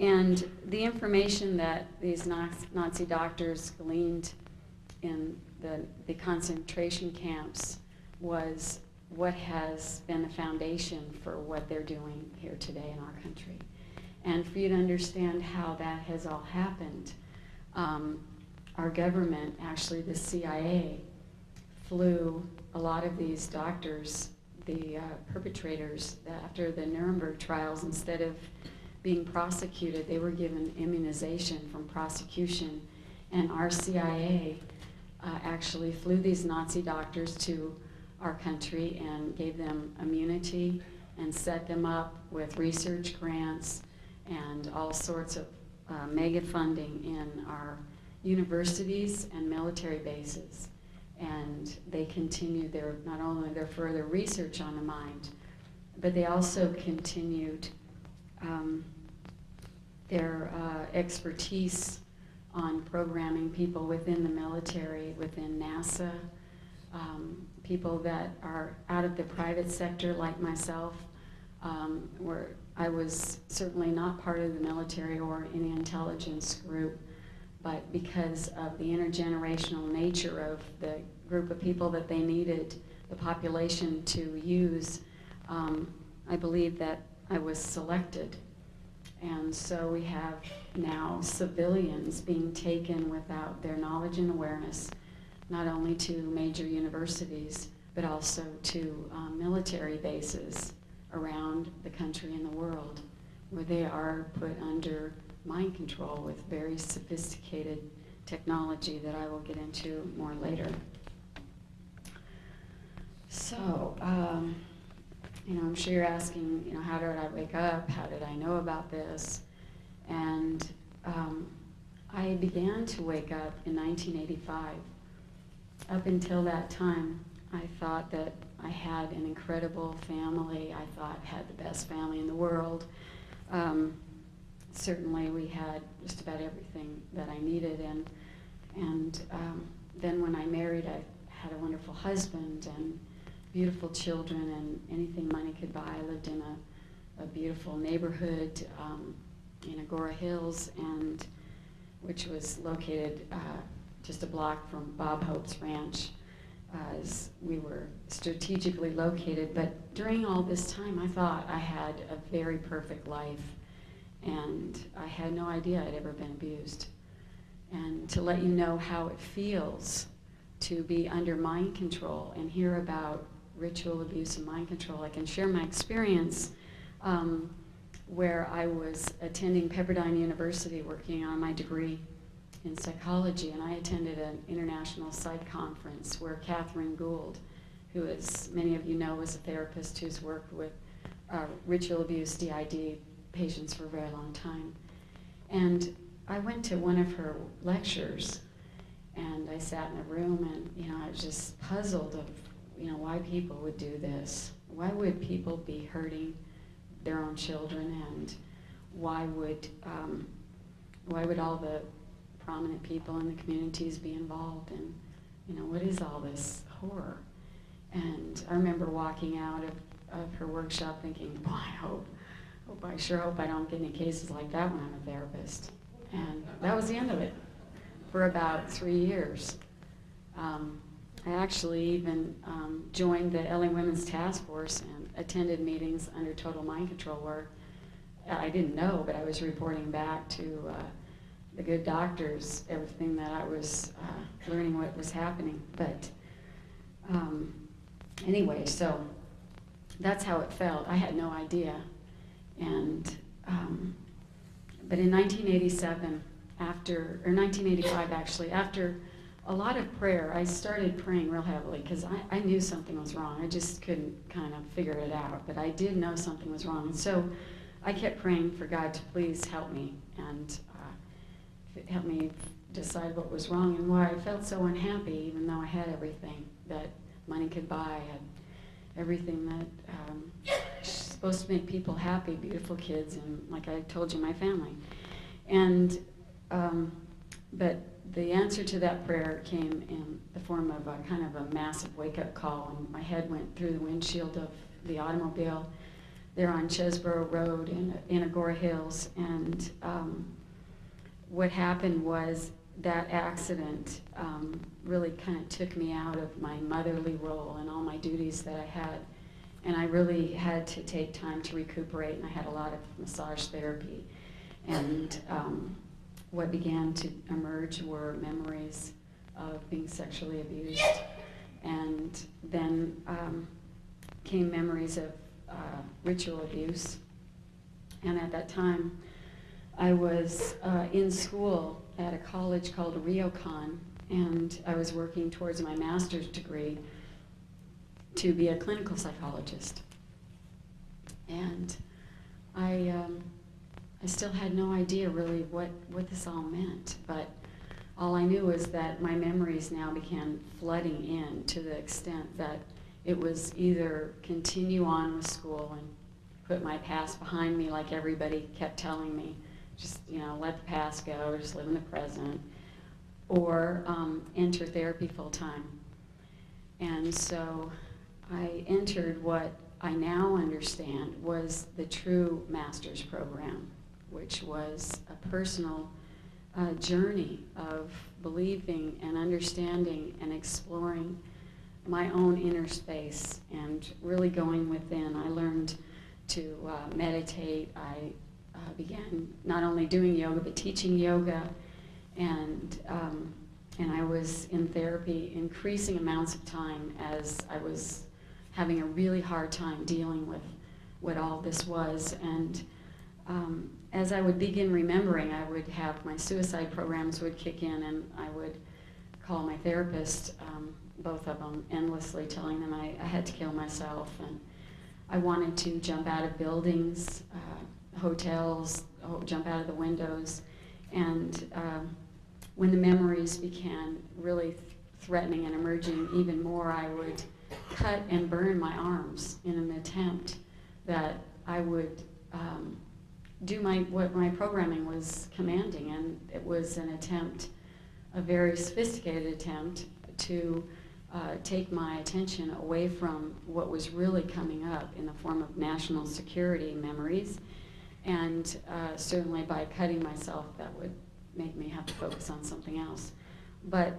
And the information that these Nazi doctors gleaned in the concentration camps was what has been the foundation for what they're doing here today in our country. And for you to understand how that has all happened, our government, actually the CIA, flew a lot of these doctors, the perpetrators, after the Nuremberg trials, instead of being prosecuted, they were given immunization from prosecution. And our CIA actually flew these Nazi doctors to our country and gave them immunity and set them up with research grants and all sorts of mega funding in our universities and military bases. And they continued not only their further research on the mind, but they also continued their expertise on programming people within the military, within NASA, people that are out of the private sector like myself, where I was certainly not part of the military or any intelligence group, but because of the intergenerational nature of the group of people that they needed the population to use, I believe that I was selected. And so we have now civilians being taken without their knowledge and awareness, not only to major universities, but also to military bases around the country and the world, where they are put under mind control with very sophisticated technology that I will get into more later. So, I'm sure you're asking, how did I wake up? How did I know about this? And I began to wake up in 1985. Up until that time, I thought that I had an incredible family. I thought I had the best family in the world. Certainly we had just about everything that I needed. And then when I married, I had a wonderful husband and beautiful children and anything money could buy. I lived in a beautiful neighborhood in Agora Hills, which was located just a block from Bob Hope's ranch. As we were strategically located, but during all this time I thought I had a very perfect life, and I had no idea I'd ever been abused. And to let you know how it feels to be under mind control and hear about ritual abuse and mind control, I can share my experience where I was attending Pepperdine University working on my degree in psychology, and I attended an international psych conference where Catherine Gould, who, as many of you know, was a therapist who's worked with ritual abuse, DID patients for a very long time. And I went to one of her lectures, and I sat in a room, and I was just puzzled of why people would do this. Why would people be hurting their own children, and why would all the prominent people in the communities be involved, and what is all this horror? And I remember walking out of her workshop thinking, boy, I sure hope I don't get any cases like that when I'm a therapist. And that was the end of it for about 3 years. I actually even joined the LA Women's Task Force and attended meetings under total mind control where I didn't know, but I was reporting back to the good doctors everything that I was learning what was happening. But anyway, so that's how it felt. I had no idea. And but in 1987, or 1985 actually, after a lot of prayer, I started praying real heavily because I knew something was wrong. I just couldn't kind of figure it out, but I did know something was wrong. And so I kept praying for God to please help me and help me decide what was wrong and why I felt so unhappy, even though I had everything that money could buy. I had everything that supposed to make people happy, beautiful kids, and like I told you, my family. And but the answer to that prayer came in the form of a kind of a massive wake-up call, and my head went through the windshield of the automobile there on Chesborough Road in Agora Hills. And what happened was that accident really kind of took me out of my motherly role and all my duties that I had. And I really had to take time to recuperate, and I had a lot of massage therapy. And what began to emerge were memories of being sexually abused. And then came memories of ritual abuse. And at that time, I was in school at a college called Ryokon, and I was working towards my master's degree to be a clinical psychologist. And I still had no idea really what this all meant, but all I knew was that my memories now began flooding in to the extent that it was either continue on with school and put my past behind me like everybody kept telling me, just, let the past go, just live in the present, or enter therapy full time. And so I entered what I now understand was the true master's program, which was a personal journey of believing and understanding and exploring my own inner space and really going within. I learned to meditate. I began not only doing yoga but teaching yoga, and I was in therapy increasing amounts of time as I was having a really hard time dealing with what all this was. And as I would begin remembering, I would have my suicide programs would kick in, and I would call my therapist, both of them, endlessly telling them I had to kill myself, and I wanted to jump out of buildings, hotels, jump out of the windows. And when the memories began really threatening and emerging even more, I would cut and burn my arms in an attempt that I would do what my programming was commanding. And it was an attempt, a very sophisticated attempt, to take my attention away from what was really coming up in the form of national security memories. And certainly by cutting myself, that would make me have to focus on something else. But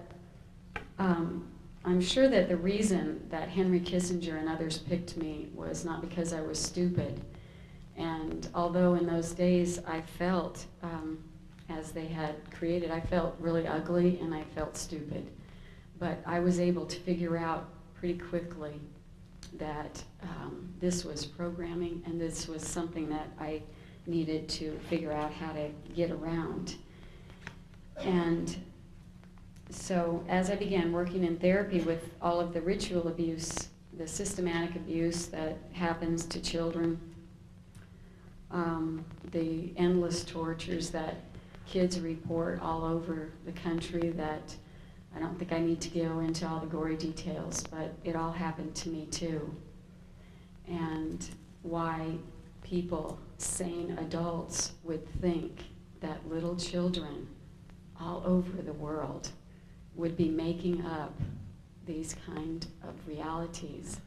I'm sure that the reason that Henry Kissinger and others picked me was not because I was stupid. And although in those days I felt, as they had created, I felt really ugly and I felt stupid. But I was able to figure out pretty quickly that this was programming, and this was something that I needed to figure out how to get around. And so as I began working in therapy with all of the ritual abuse, the systematic abuse that happens to children, the endless tortures that kids report all over the country, that I don't think I need to go into all the gory details, but it all happened to me too. And why people, sane adults, would think that little children all over the world would be making up these kind of realities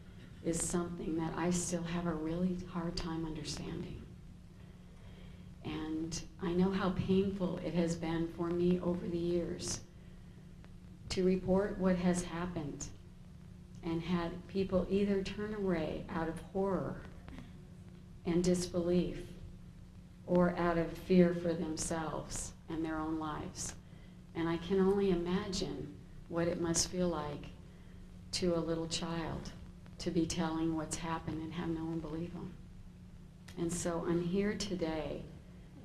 is something that I still have a really hard time understanding. And I know how painful it has been for me over the years to report what has happened and had people either turn away out of horror and disbelief or out of fear for themselves and their own lives. And I can only imagine what it must feel like to a little child to be telling what's happened and have no one believe them. And so I'm here today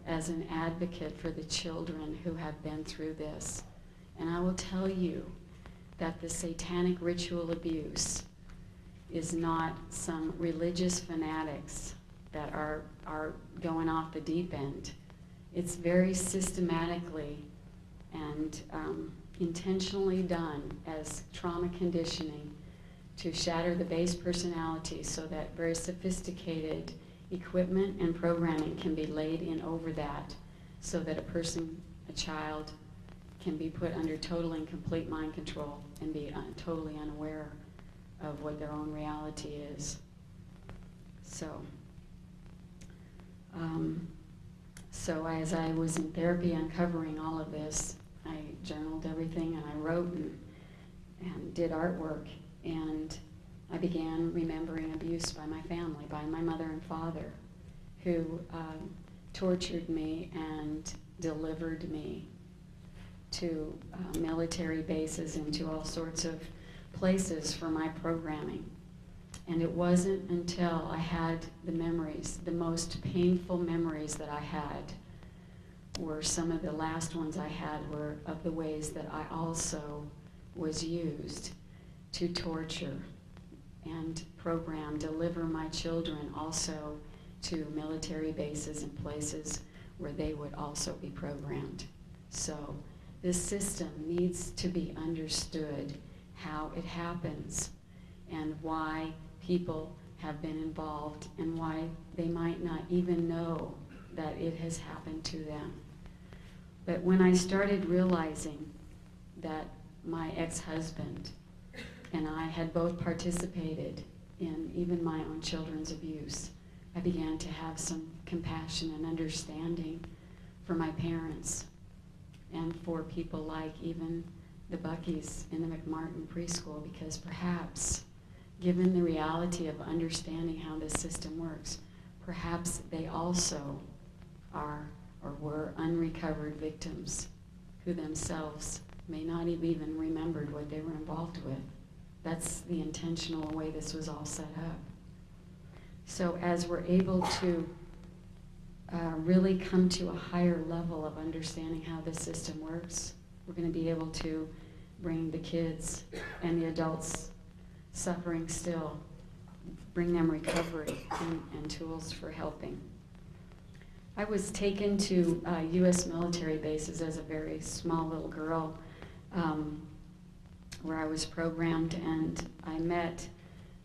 as an advocate for the children who have been through this. And I will tell you that the satanic ritual abuse is not some religious fanatics that are going off the deep end. It's very systematically and intentionally done as trauma conditioning to shatter the base personality so that very sophisticated equipment and programming can be laid in over that so that a person, a child, can be put under total and complete mind control and be totally unaware of what their own reality is. So as I was in therapy uncovering all of this, I journaled everything and I wrote and did artwork, and I began remembering abuse by my family, by my mother and father, who tortured me and delivered me to military bases and to all sorts of places for my programming. And it wasn't until I had the memories, the most painful memories that I had, were some of the last ones I had were of the ways that I also was used to torture and program, deliver my children also to military bases and places where they would also be programmed. So this system needs to be understood, how it happens and why people have been involved and why they might not even know that it has happened to them. But when I started realizing that my ex-husband and I had both participated in even my own children's abuse, I began to have some compassion and understanding for my parents and for people like even the Buckies in the McMartin preschool, because perhaps, given the reality of understanding how this system works, perhaps they also are or were unrecovered victims who themselves may not have even remembered what they were involved with. That's the intentional way this was all set up. So as we're able to really come to a higher level of understanding how this system works, we're going to be able to bring the kids and the adults suffering still, bring them recovery and tools for helping. I was taken to U.S. military bases as a very small little girl, where I was programmed, and I met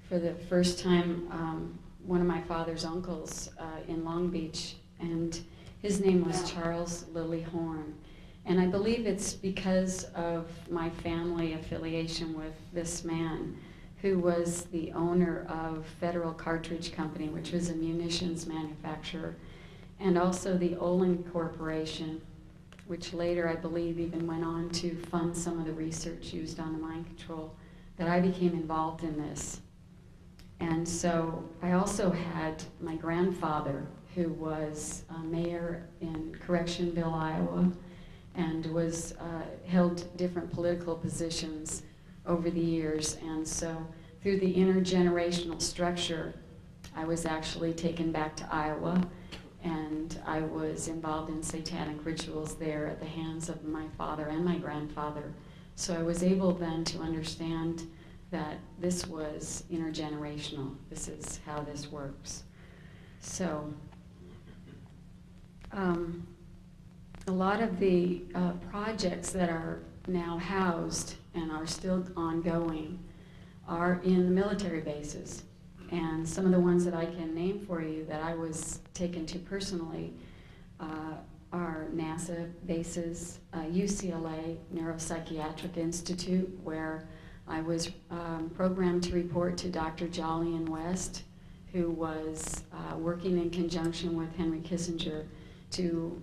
for the first time one of my father's uncles in Long Beach, and his name was Charles Lilly Horn. And I believe it's because of my family affiliation with this man, who was the owner of Federal Cartridge Company, which was a munitions manufacturer, and also the Olin Corporation, which later I believe even went on to fund some of the research used on the mind control, that I became involved in this. And so I also had my grandfather, who was mayor in Correctionville, Iowa, and was held different political positions over the years. And so through the intergenerational structure, I was actually taken back to Iowa, and I was involved in satanic rituals there at the hands of my father and my grandfather. So I was able then to understand that this was intergenerational. This is how this works. So a lot of the projects that are now housed and are still ongoing are in the military bases. And some of the ones that I can name for you that I was taken to personally are NASA bases, UCLA Neuropsychiatric Institute, where I was programmed to report to Dr. Jolyon West, who was working in conjunction with Henry Kissinger to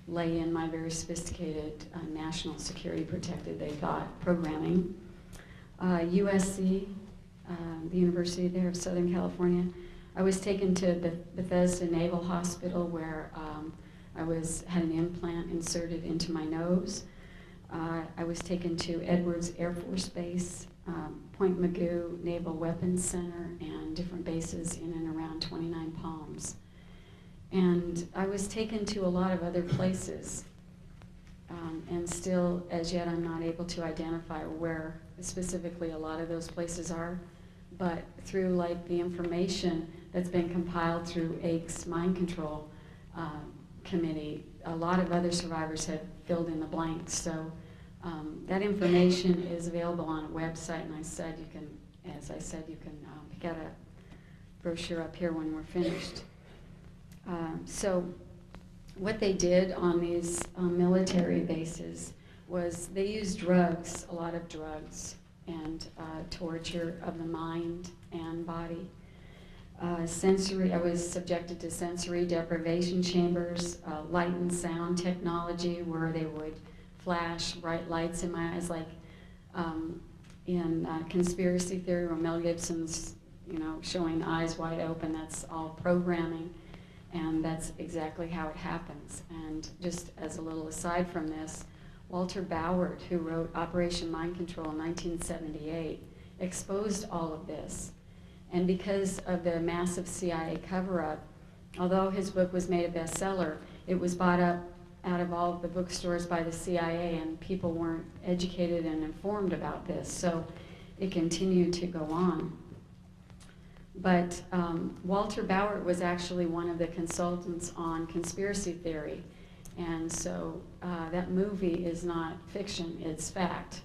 lay in my very sophisticated national security protected, they thought, programming. USC, the University there of Southern California. I was taken to Bethesda Naval Hospital, where I had an implant inserted into my nose. I was taken to Edwards Air Force Base, Point Mugu Naval Weapons Center, and different bases in and around 29 Palms. And I was taken to a lot of other places, and still, as yet, I'm not able to identify where specifically a lot of those places are, but through like the information that's been compiled through AIC's mind control committee, a lot of other survivors have filled in the blanks. So that information is available on a website, and as I said, you can pick out a brochure up here when we're finished. So what they did on these military bases was they used drugs, a lot of drugs, and torture of the mind and body. I was subjected to sensory deprivation chambers, light and sound technology, where they would flash bright lights in my eyes, like in Conspiracy Theory, where Mel Gibson's, showing eyes wide open. That's all programming, and that's exactly how it happens. And just as a little aside from this, Walter Bauer, who wrote Operation Mind Control in 1978, exposed all of this. And because of the massive CIA cover-up, although his book was made a bestseller, it was bought up out of all of the bookstores by the CIA, and people weren't educated and informed about this, so it continued to go on. But Walter Bauer was actually one of the consultants on conspiracy theory, and so that movie is not fiction, it's fact.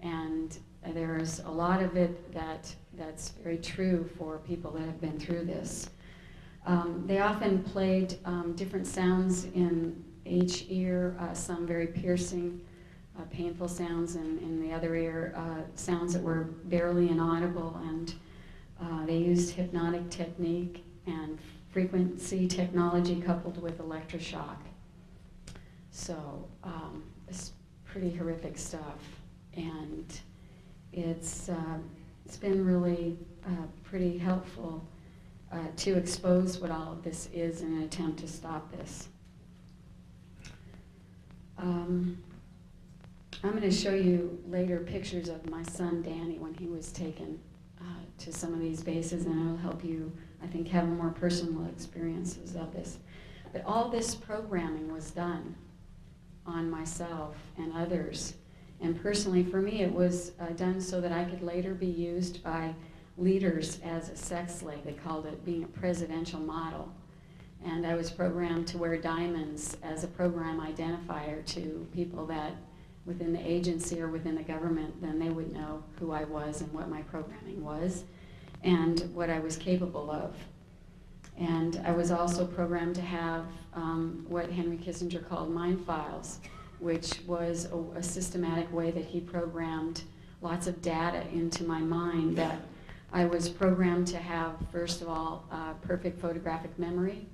And there's a lot of it that's very true for people that have been through this. They often played different sounds in each ear, some very piercing, painful sounds, and in the other ear, sounds that were barely inaudible, and they used hypnotic technique and frequency technology coupled with electroshock. So it's pretty horrific stuff, and it's been really pretty helpful to expose what all of this is in an attempt to stop this. I'm going to show you later pictures of my son Danny when he was taken to some of these bases, and it'll help you, I think, have more personal experiences of this. But all this programming was done on myself and others. And personally, for me, it was done so that I could later be used by leaders as a sex slave. They called it being a presidential model. And I was programmed to wear diamonds as a program identifier to people that within the agency or within the government, then they would know who I was and what my programming was and what I was capable of. And I was also programmed to have what Henry Kissinger called mind files, which was a systematic way that he programmed lots of data into my mind that I was programmed to have, first of all, perfect photographic memory,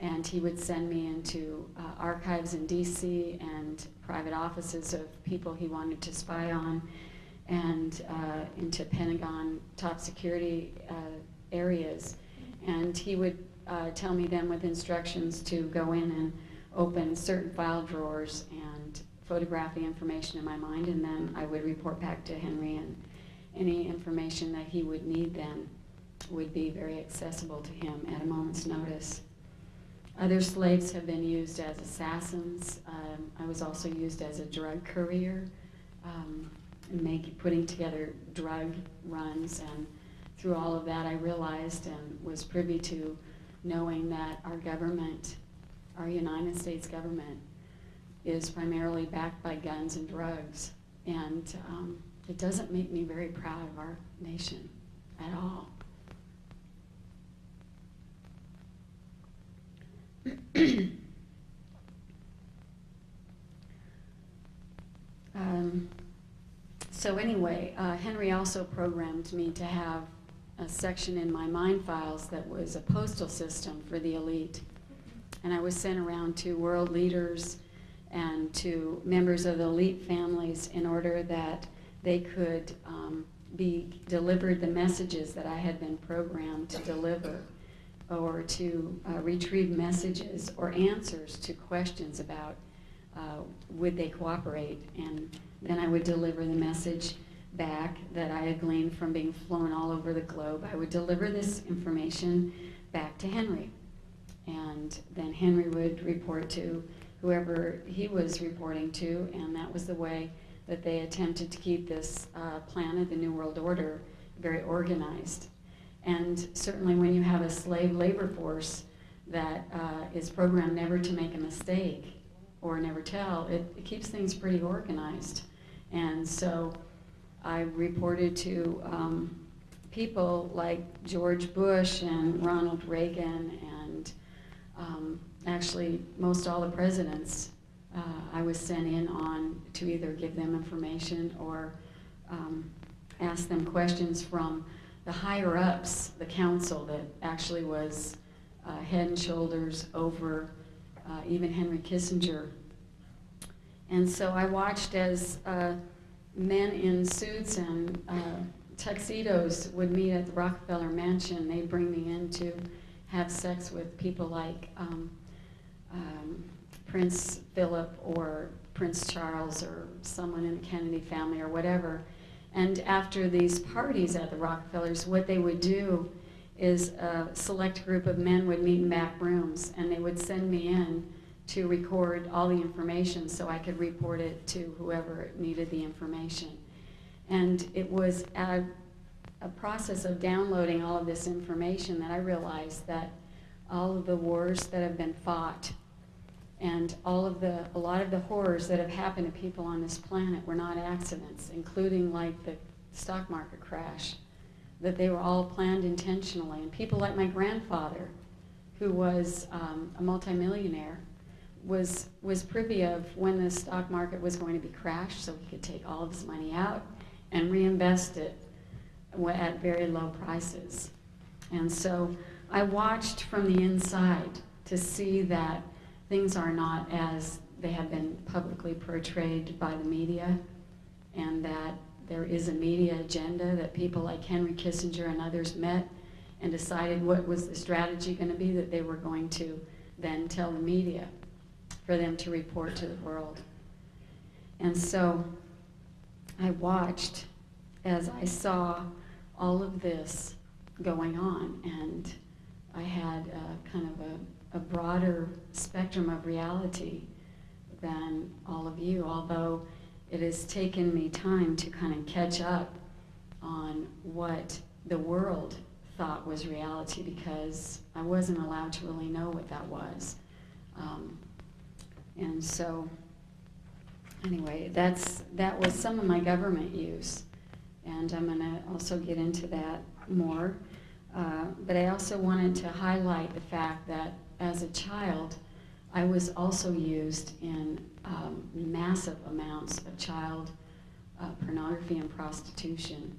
and he would send me into archives in DC and private offices of people he wanted to spy on, and into Pentagon top security areas. And he would tell me then with instructions to go in and open certain file drawers and photograph the information in my mind, and then I would report back to Henry, and any information that he would need then would be very accessible to him at a moment's notice. Other slaves have been used as assassins. I was also used as a drug courier, putting together drug runs, and through all of that I realized and was privy to knowing that our government, our United States government, is primarily backed by guns and drugs, and it doesn't make me very proud of our nation at all. So anyway, Henry also programmed me to have a section in my mind files that was a postal system for the elite. And I was sent around to world leaders and to members of the elite families in order that they could be delivered the messages that I had been programmed to deliver, or to retrieve messages or answers to questions about would they cooperate. And then I would deliver the message back that I had gleaned from being flown all over the globe. I would deliver this information back to Henry. And then Henry would report to whoever he was reporting to, and that was the way that they attempted to keep this planet, the New World Order, very organized. And certainly when you have a slave labor force that is programmed never to make a mistake or never tell, it keeps things pretty organized. And so I reported to people like George Bush and Ronald Reagan and actually most all the presidents. I was sent in on to either give them information or ask them questions from the higher ups, the council that actually was head and shoulders over even Henry Kissinger. And so I watched as men in suits and tuxedos would meet at the Rockefeller Mansion. They'd bring me in to have sex with people like Prince Philip or Prince Charles or someone in the Kennedy family or whatever. And after these parties at the Rockefellers, what they would do is a select group of men would meet in back rooms, and they would send me in to record all the information so I could report it to whoever needed the information. And it was a process of downloading all of this information that I realized that all of the wars that have been fought and a lot of the horrors that have happened to people on this planet were not accidents, including like the stock market crash, that they were all planned intentionally. And people like my grandfather, who was a multimillionaire, was privy of when the stock market was going to be crashed, so he could take all of his money out and reinvest it at very low prices. And so I watched from the inside to see that things are not as they have been publicly portrayed by the media, and that there is a media agenda, that people like Henry Kissinger and others met and decided what was the strategy going to be that they were going to then tell the media for them to report to the world. And so I watched as I saw all of this going on, and I had kind of a broader spectrum of reality than all of you, although it has taken me time to kind of catch up on what the world thought was reality, because I wasn't allowed to really know what that was. And so, anyway, that was some of my government use, and I'm going to also get into that more. But I also wanted to highlight the fact that as a child, I was also used in massive amounts of child pornography and prostitution.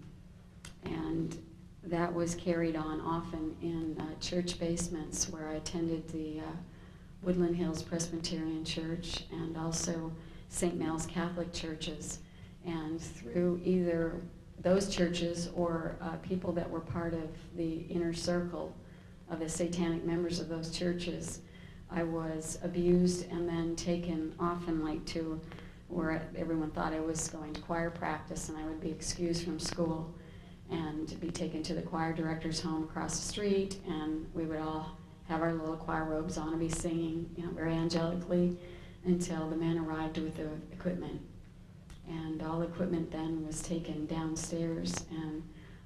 And that was carried on often in church basements where I attended the Woodland Hills Presbyterian Church and also St. Mel's Catholic churches. And through either those churches or people that were part of the inner circle of the satanic members of those churches, I was abused and then taken often like to where everyone thought I was going to choir practice, and I would be excused from school and be taken to the choir director's home across the street, and we would all have our little choir robes on and be singing, very angelically, until the men arrived with the equipment. And all the equipment then was taken downstairs, and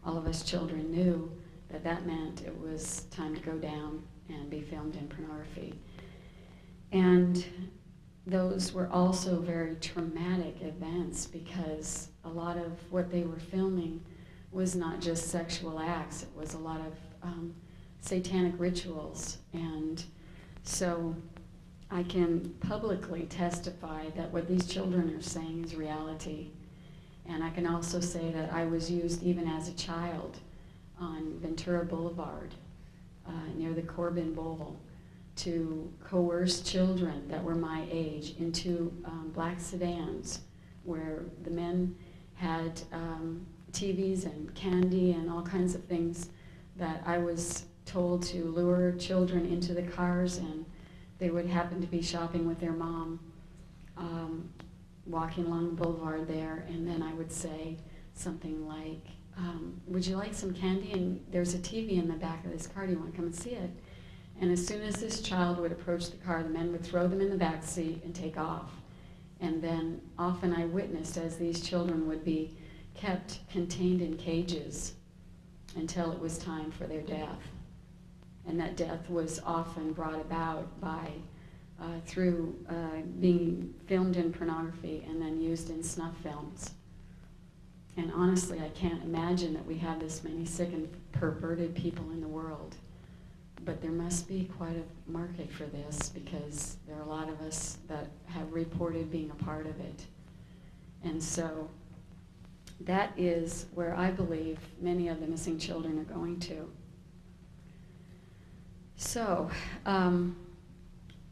all of us children knew that that meant it was time to go down and be filmed in pornography. And those were also very traumatic events, because a lot of what they were filming was not just sexual acts, it was a lot of satanic rituals. And so I can publicly testify that what these children are saying is reality. And I can also say that I was used even as a child on Ventura Boulevard near the Corbin Bowl to coerce children that were my age into black sedans where the men had TVs and candy and all kinds of things that I was told to lure children into the cars, and they would happen to be shopping with their mom, walking along the boulevard there, and then I would say something like, would you like some candy? And there's a TV in the back of this car, do you want to come and see it? And as soon as this child would approach the car, the men would throw them in the back seat and take off. And then often I witnessed as these children would be kept contained in cages until it was time for their death. And that death was often brought about by through being filmed in pornography and then used in snuff films. And honestly, I can't imagine that we have this many sick and perverted people in the world. But there must be quite a market for this, because there are a lot of us that have reported being a part of it. And so that is where I believe many of the missing children are going to. So,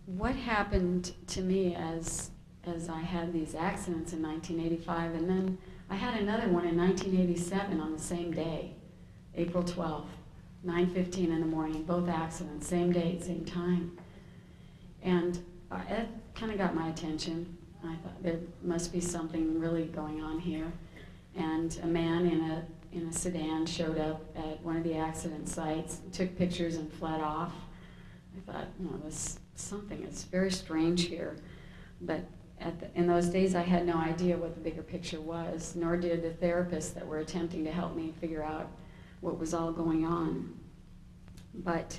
what happened to me as I had these accidents in 1985, and then I had another one in 1987 on the same day, April 12th, 9:15 in the morning, both accidents, same date, same time. And it kind of got my attention. I thought there must be something really going on here. And a man in a sedan showed up at one of the accident sites, took pictures and fled off. I thought, there's something is very strange here. But in those days, I had no idea what the bigger picture was, nor did the therapists that were attempting to help me figure out what was all going on. But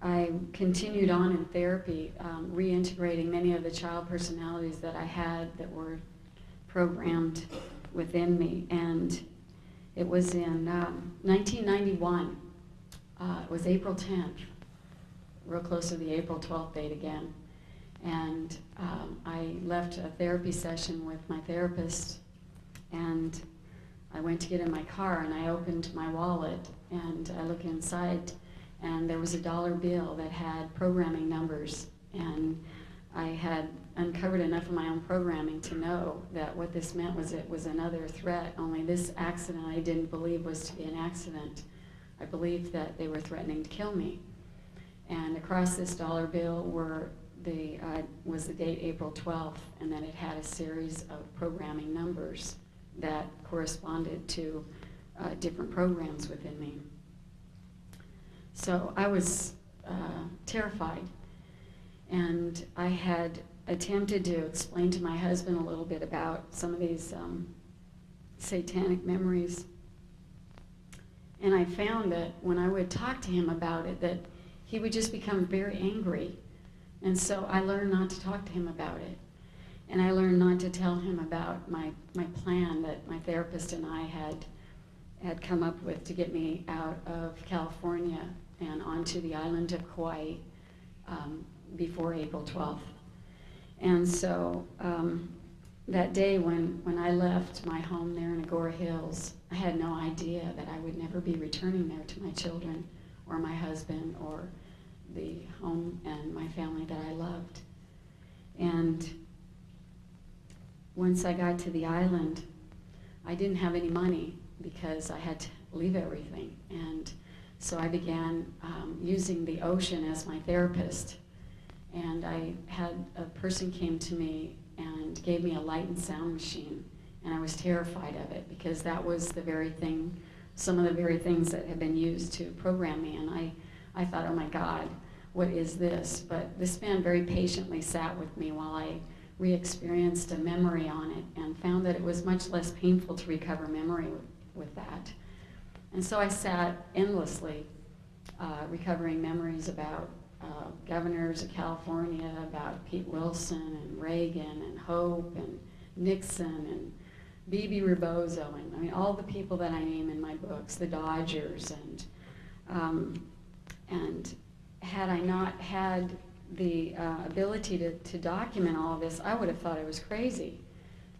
I continued on in therapy, reintegrating many of the child personalities that I had that were programmed within me. And it was in 1991. It was April 10th, real close to the April 12th date again. And I left a therapy session with my therapist, and I went to get in my car, and I opened my wallet, and I looked inside, and there was a dollar bill that had programming numbers. And I had uncovered enough of my own programming to know that what this meant was it was another threat, only this accident I didn't believe was to be an accident. I believed that they were threatening to kill me. And across this dollar bill was the date April 12th, and then it had a series of programming numbers that corresponded to different programs within me. So I was terrified, and I had attempted to explain to my husband a little bit about some of these satanic memories. And I found that when I would talk to him about it, that he would just become very angry. And so I learned not to talk to him about it. And I learned not to tell him about my plan that my therapist and I had come up with to get me out of California and onto the island of Kauai before April 12th. And so that day when I left my home there in Agora Hills, I had no idea that I would never be returning there to my children or my husband or the home and my family that I loved. And once I got to the island, I didn't have any money because I had to leave everything. And so I began using the ocean as my therapist. And I had a person came to me and gave me a light and sound machine. And I was terrified of it because that was the very thing, some of the very things that had been used to program me. And I thought, oh my God, what is this? But this man very patiently sat with me while I re-experienced a memory on it and found that it was much less painful to recover memory with that. And so I sat endlessly recovering memories about governors of California, about Pete Wilson and Reagan and Hope and Nixon and Bebe Rebozo, and I mean all the people that I name in my books, the Dodgers, and had I not had the ability to document all of this, I would have thought I was crazy,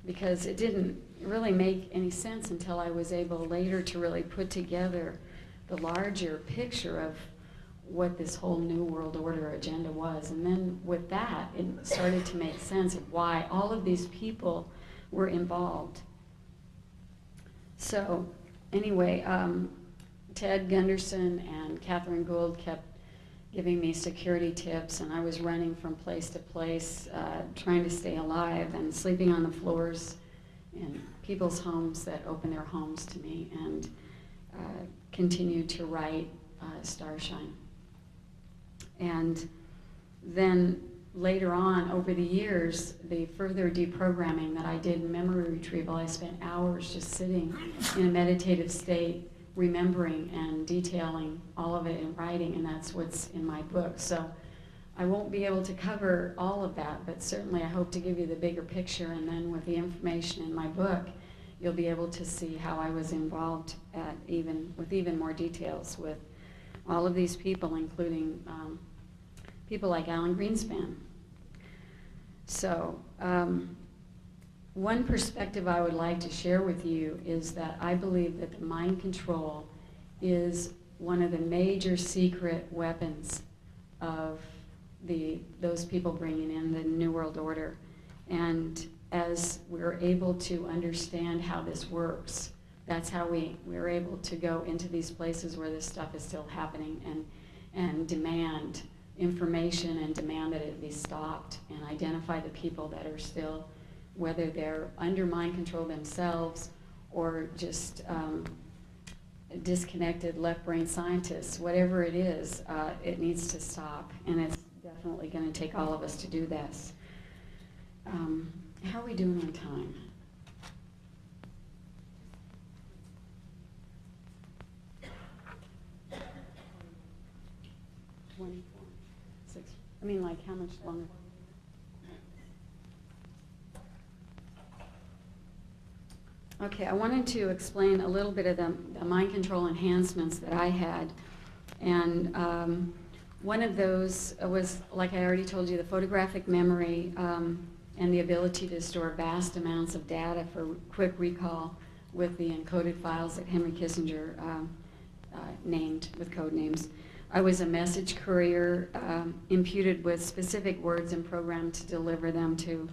because it didn't really make any sense until I was able later to really put together the larger picture of what this whole New World Order agenda was. And then with that, it started to make sense of why all of these people were involved. So anyway, Ted Gunderson and Catherine Gould kept giving me security tips, and I was running from place to place, trying to stay alive and sleeping on the floors in people's homes that opened their homes to me, and continued to write Starshine. And then later on, over the years, the further deprogramming that I did in memory retrieval, I spent hours just sitting in a meditative state, remembering and detailing all of it in writing, and that's what's in my book. So I won't be able to cover all of that, but certainly I hope to give you the bigger picture, and then with the information in my book, you'll be able to see how I was involved with even more details with all of these people, including people like Alan Greenspan. So one perspective I would like to share with you is that I believe that the mind control is one of the major secret weapons of those people bringing in the New World Order. And as we're able to understand how this works, that's how we're able to go into these places where this stuff is still happening and demand information and demand that it be stopped and identify the people that are still, whether they're under mind control themselves or just disconnected left brain scientists, whatever it is, it needs to stop. And it's definitely going to take all of us to do this. How are we doing on time? 24, 6. I mean, like, how much longer? Okay, I wanted to explain a little bit of the mind control enhancements that I had. And one of those was, like I already told you, the photographic memory and the ability to store vast amounts of data for quick recall with the encoded files that Henry Kissinger named with code names. I was a message courier imputed with specific words and programmed to deliver them to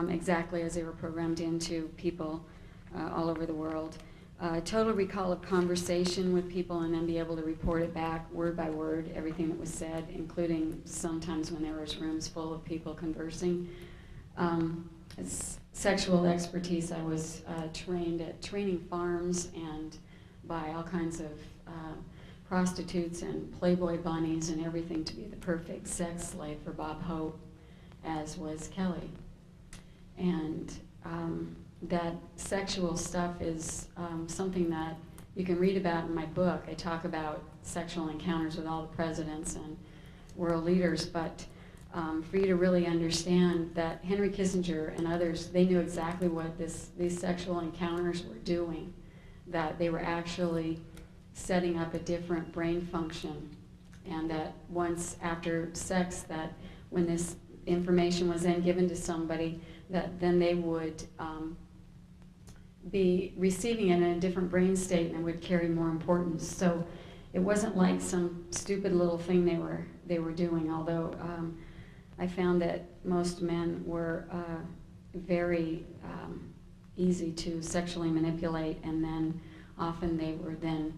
exactly as they were programmed into people all over the world. Total recall of conversation with people and then be able to report it back word by word, everything that was said, including sometimes when there was rooms full of people conversing. Sexual expertise, I was trained at training farms and by all kinds of prostitutes and Playboy bunnies and everything to be the perfect sex slave for Bob Hope, as was Kelly. And that sexual stuff is something that you can read about in my book. I talk about sexual encounters with all the presidents and world leaders, but for you to really understand that Henry Kissinger and others, they knew exactly what these sexual encounters were doing, that they were actually setting up a different brain function, and that once after sex, that when this information was then given to somebody, that then they would be receiving it in a different brain state and it would carry more importance. So it wasn't like some stupid little thing they were doing, although I found that most men were very easy to sexually manipulate, and then often they were then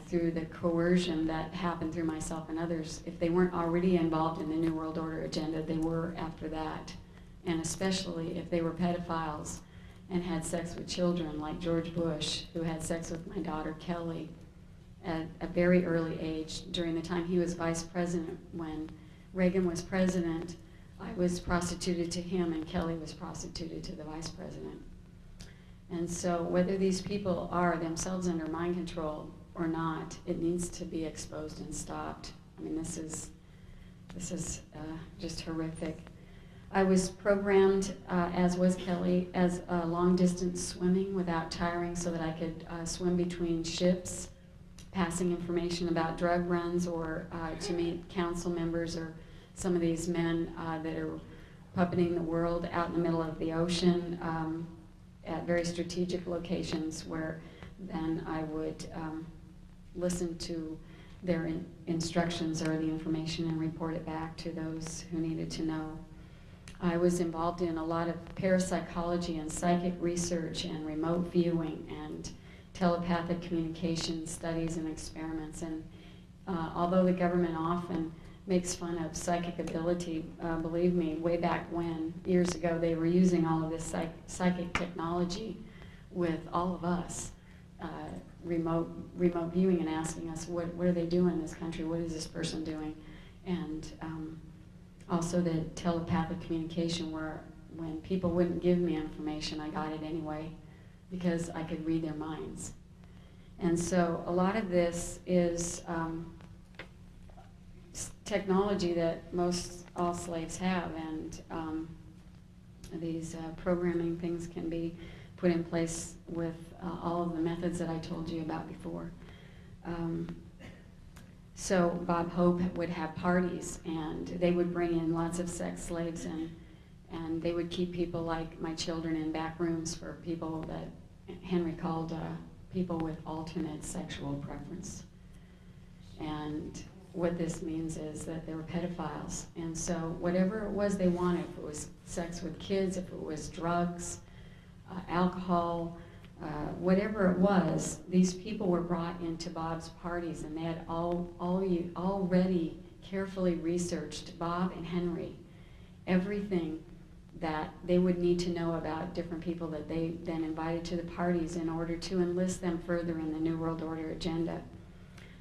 through the coercion that happened through myself and others, if they weren't already involved in the New World Order agenda, they were after that. And especially if they were pedophiles and had sex with children, like George Bush, who had sex with my daughter Kelly at a very early age during the time he was vice president. When Reagan was president, I was prostituted to him and Kelly was prostituted to the vice president. And so whether these people are themselves under mind control or not, it needs to be exposed and stopped. I mean, this is just horrific. I was programmed, as was Kelly, as long-distance swimming without tiring so that I could swim between ships, passing information about drug runs, or to meet council members or some of these men that are puppeting the world out in the middle of the ocean at very strategic locations, where then I would listen to their instructions or the information and report it back to those who needed to know. I was involved in a lot of parapsychology and psychic research and remote viewing and telepathic communication studies and experiments. And although the government often makes fun of psychic ability, believe me, way back when, years ago, they were using all of this psychic technology with all of us, remote viewing and asking us, what are they doing in this country? What is this person doing? And also the telepathic communication, where when people wouldn't give me information, I got it anyway because I could read their minds. And so a lot of this is technology that all slaves have, and these programming things can be put in place with all of the methods that I told you about before. So Bob Hope would have parties, and they would bring in lots of sex slaves, and they would keep people like my children in back rooms for people that Henry called people with alternate sexual preference. And what this means is that they were pedophiles. And so whatever it was they wanted, if it was sex with kids, if it was drugs, alcohol, whatever it was, these people were brought into Bob's parties, and they had already carefully researched, Bob and Henry, everything that they would need to know about different people that they then invited to the parties in order to enlist them further in the New World Order agenda.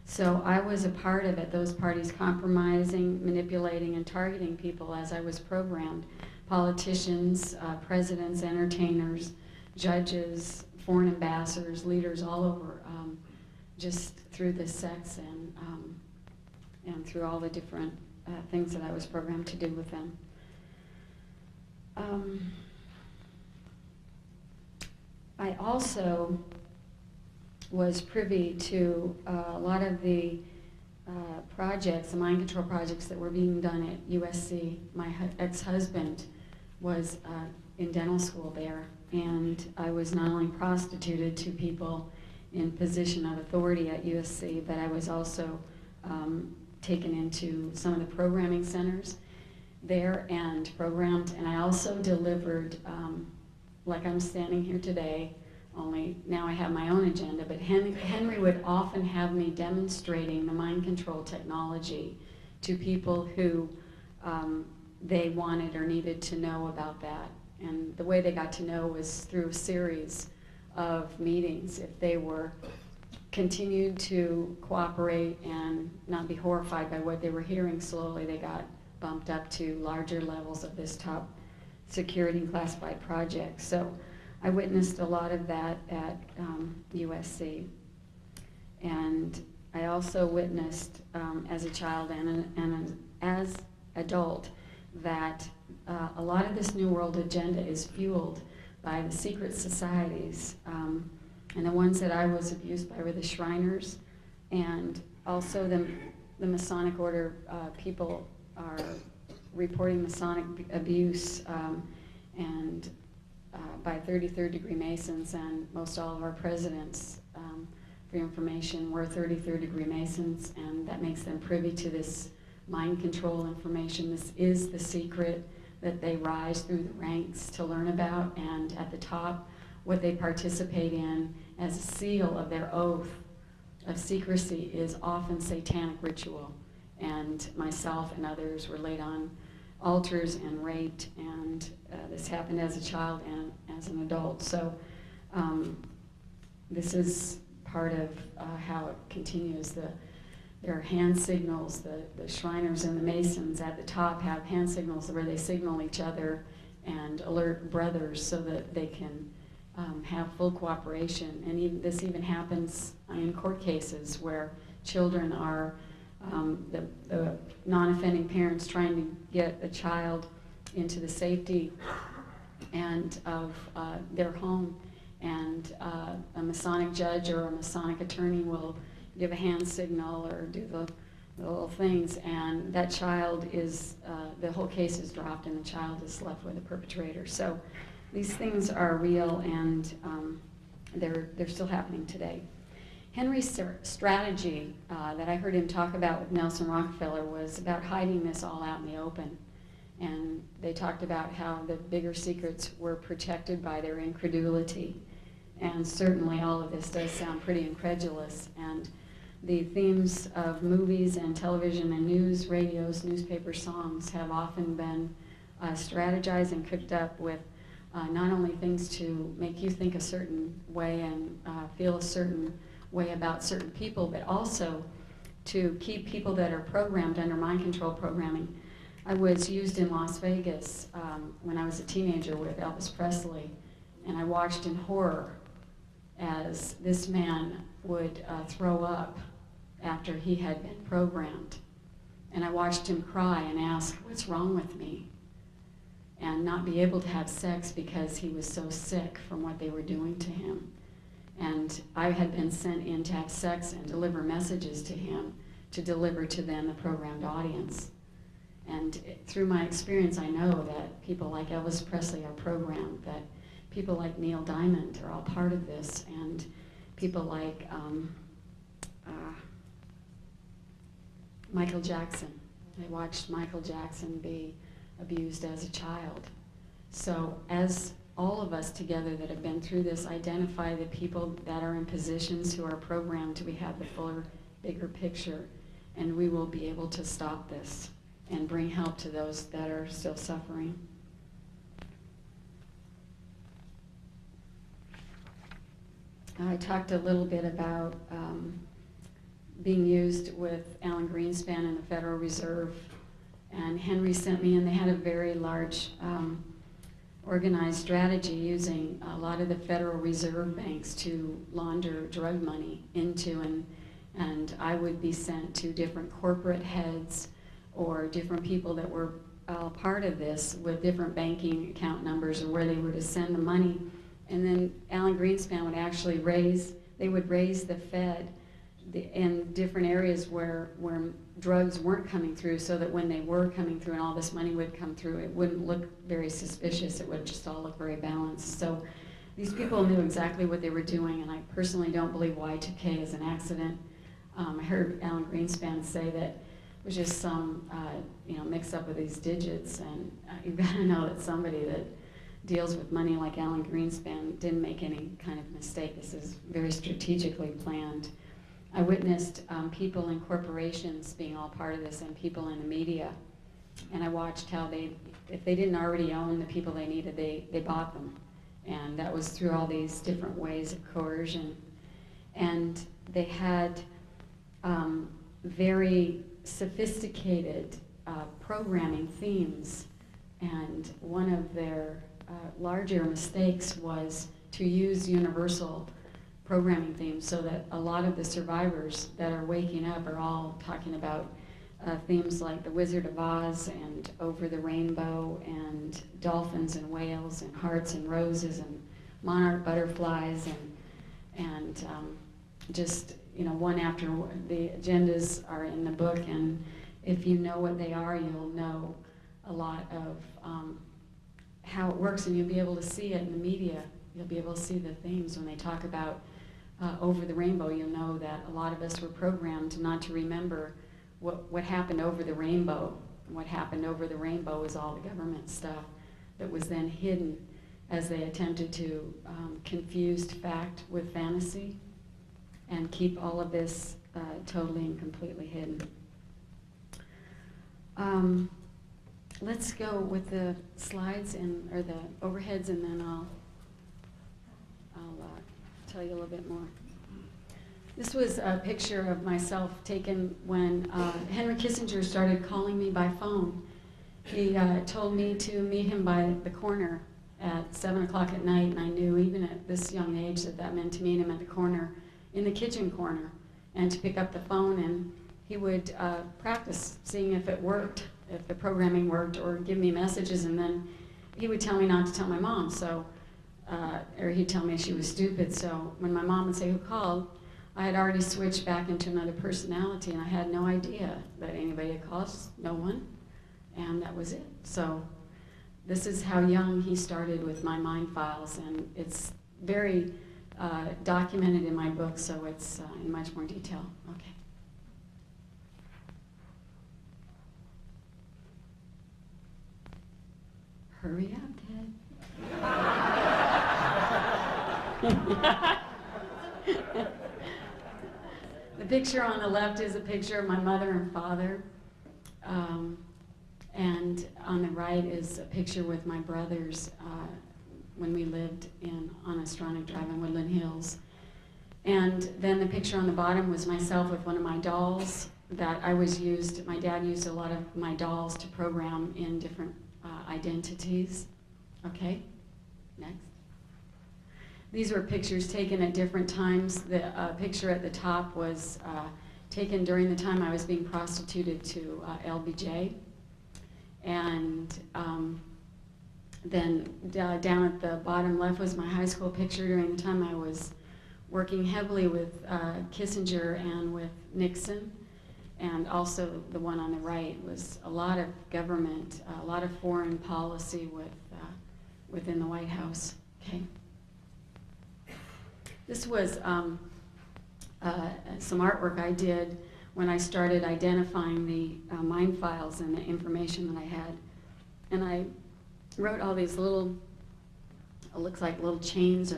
So I was a part of, at those parties, compromising, manipulating, and targeting people as I was programmed. Politicians, presidents, entertainers, judges, foreign ambassadors, leaders all over, just through the sex and through all the different things that I was programmed to do with them. I also was privy to a lot of the projects, the mind control projects that were being done at USC. My ex-husband was in dental school there, and I was not only prostituted to people in position of authority at USC, but I was also taken into some of the programming centers there and programmed, and I also delivered, like I'm standing here today, only now I have my own agenda, but Henry would often have me demonstrating the mind control technology to people who they wanted or needed to know about that. And the way they got to know was through a series of meetings. If they were continued to cooperate and not be horrified by what they were hearing, slowly they got bumped up to larger levels of this top security and classified project. So I witnessed a lot of that at USC. And I also witnessed as a child and as adult that a lot of this New World agenda is fueled by the secret societies. And the ones that I was abused by were the Shriners, and also the Masonic Order. People are reporting Masonic abuse and by 33rd degree Masons, and most all of our presidents, for your information, were 33rd degree Masons, and that makes them privy to this mind control information. This is the secret that they rise through the ranks to learn about, and at the top, what they participate in as a seal of their oath of secrecy is often satanic ritual. And myself and others were laid on altars and raped, and this happened as a child and as an adult. So this is part of how it continues. There are hand signals. The Shriners and the Masons at the top have hand signals where they signal each other and alert brothers so that they can have full cooperation. And this even happens in court cases where children are, the non-offending parents trying to get a child into the safety and of their home, and a Masonic judge or a Masonic attorney will give a hand signal or do the little things, and that child is, the whole case is dropped and the child is left with the perpetrator. So these things are real, and they're still happening today. Henry's strategy that I heard him talk about with Nelson Rockefeller was about hiding this all out in the open. And they talked about how the bigger secrets were protected by their incredulity. And certainly all of this does sound pretty incredulous. And the themes of movies and television and news, radios, newspaper, songs have often been strategized and cooked up with not only things to make you think a certain way and feel a certain way about certain people, but also to keep people that are programmed under mind control programming. I was used in Las Vegas when I was a teenager with Elvis Presley, and I watched in horror as this man would throw up after he had been programmed. And I watched him cry and ask, "What's wrong with me?" and not be able to have sex because he was so sick from what they were doing to him. And I had been sent in to have sex and deliver messages to him, to deliver to them, the programmed audience. And through my experience, I know that people like Elvis Presley are programmed, that people like Neil Diamond are all part of this, and people like Michael Jackson. I watched Michael Jackson be abused as a child. So as all of us together that have been through this identify the people that are in positions who are programmed, we have the fuller, bigger picture. and we will be able to stop this and bring help to those that are still suffering. I talked a little bit about being used with Alan Greenspan and the Federal Reserve, and Henry sent me, and they had a very large organized strategy using a lot of the Federal Reserve banks to launder drug money into, and I would be sent to different corporate heads or different people that were part of this with different banking account numbers or where they were to send the money. And then Alan Greenspan would actually raise the Fed in different areas where drugs weren't coming through, so that when they were coming through and all this money would come through, it wouldn't look very suspicious. It would just all look very balanced. So these people knew exactly what they were doing, and I personally don't believe Y2K is an accident. I heard Alan Greenspan say that it was just some mix up of these digits, and you've got to know that somebody that deals with money like Alan Greenspan didn't make any kind of mistake. This is very strategically planned. I witnessed people in corporations being all part of this, and people in the media, and I watched how if they didn't already own the people they needed, they bought them, and that was through all these different ways of coercion. And they had very sophisticated programming themes, and one of their larger mistakes was to use universal programming themes, so that a lot of the survivors that are waking up are all talking about themes like the Wizard of Oz and Over the Rainbow and dolphins and whales and hearts and roses and monarch butterflies and just one after the agendas are in the book, and if you know what they are, you'll know a lot of how it works, and you'll be able to see it in the media. You'll be able to see the themes when they talk about over the rainbow. You'll know that a lot of us were programmed not to remember what happened over the rainbow. And what happened over the rainbow was all the government stuff that was then hidden as they attempted to confuse fact with fantasy and keep all of this totally and completely hidden. Let's go with the slides or the overheads, and then I'll tell you a little bit more. This was a picture of myself taken when Henry Kissinger started calling me by phone. He told me to meet him by the corner at 7 o'clock at night, and I knew even at this young age that meant to meet him at the corner, in the kitchen corner, and to pick up the phone, and he would practice seeing if it worked, if the programming worked, or give me messages, and then he would tell me not to tell my mom, so or he'd tell me she was stupid. So when my mom would say, "Who called?" I had already switched back into another personality, and I had no idea that anybody had called, no one, and that was it. So this is how young he started with my mind files, and it's very documented in my book, so it's in much more detail. Okay. Hurry up, Ted. The picture on the left is a picture of my mother and father, and on the right is a picture with my brothers when we lived on Astronic Drive in Woodland Hills. And then the picture on the bottom was myself with one of my dolls that my dad used a lot of my dolls to program in different identities. Okay, next. These were pictures taken at different times. The picture at the top was taken during the time I was being prostituted to LBJ. And then down at the bottom left was my high school picture during the time I was working heavily with Kissinger and with Nixon. And also the one on the right was a lot of government, a lot of foreign policy within the White House. Okay. This was some artwork I did when I started identifying the mind files and the information that I had. And I wrote all these little, it looks like little chains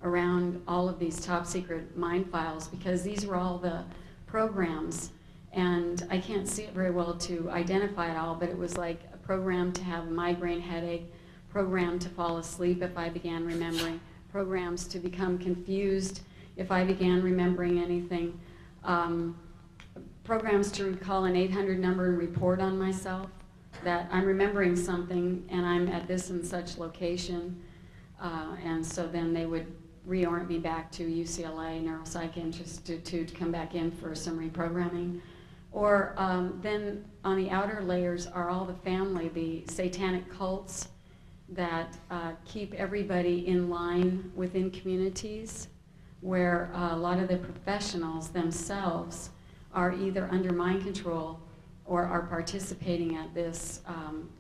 around all of these top secret mind files, because these were all the programs And I can't see it very well to identify it all, but it was like a program to have a migraine headache, program to fall asleep if I began remembering, programs to become confused if I began remembering anything, programs to recall an 800 number and report on myself, that I'm remembering something and I'm at this and such location. And so then they would reorient me back to UCLA Neuropsych Institute to come back in for some reprogramming. Or then on the outer layers are all the family, the satanic cults that keep everybody in line within communities, where a lot of the professionals themselves are either under mind control or are participating at this,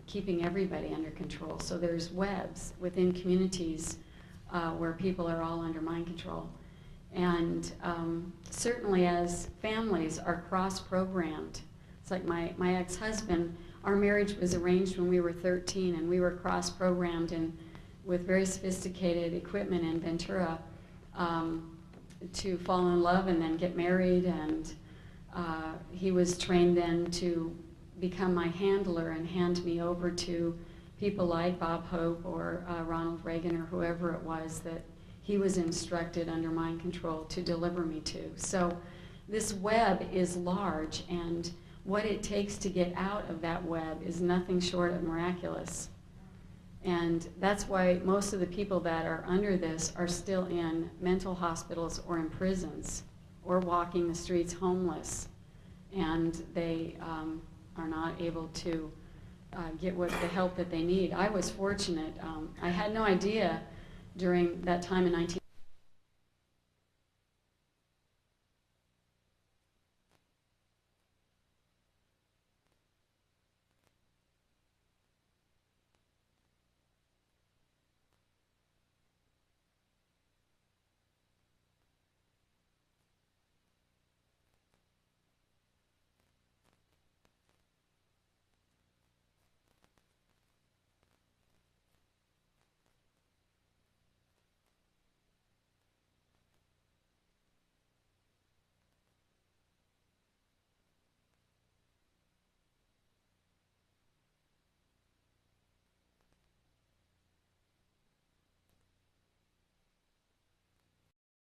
keeping everybody under control. So there's webs within communities where people are all under mind control. And certainly as families are cross-programmed, it's like my ex-husband, our marriage was arranged when we were 13, and we were cross-programmed and with very sophisticated equipment in Ventura to fall in love and then get married. And he was trained then to become my handler and hand me over to people like Bob Hope or Ronald Reagan or whoever it was that he was instructed under mind control to deliver me to. So this web is large, and what it takes to get out of that web is nothing short of miraculous. And that's why most of the people that are under this are still in mental hospitals or in prisons or walking the streets homeless, and they are not able to get the help that they need. I was fortunate. I had no idea during that time in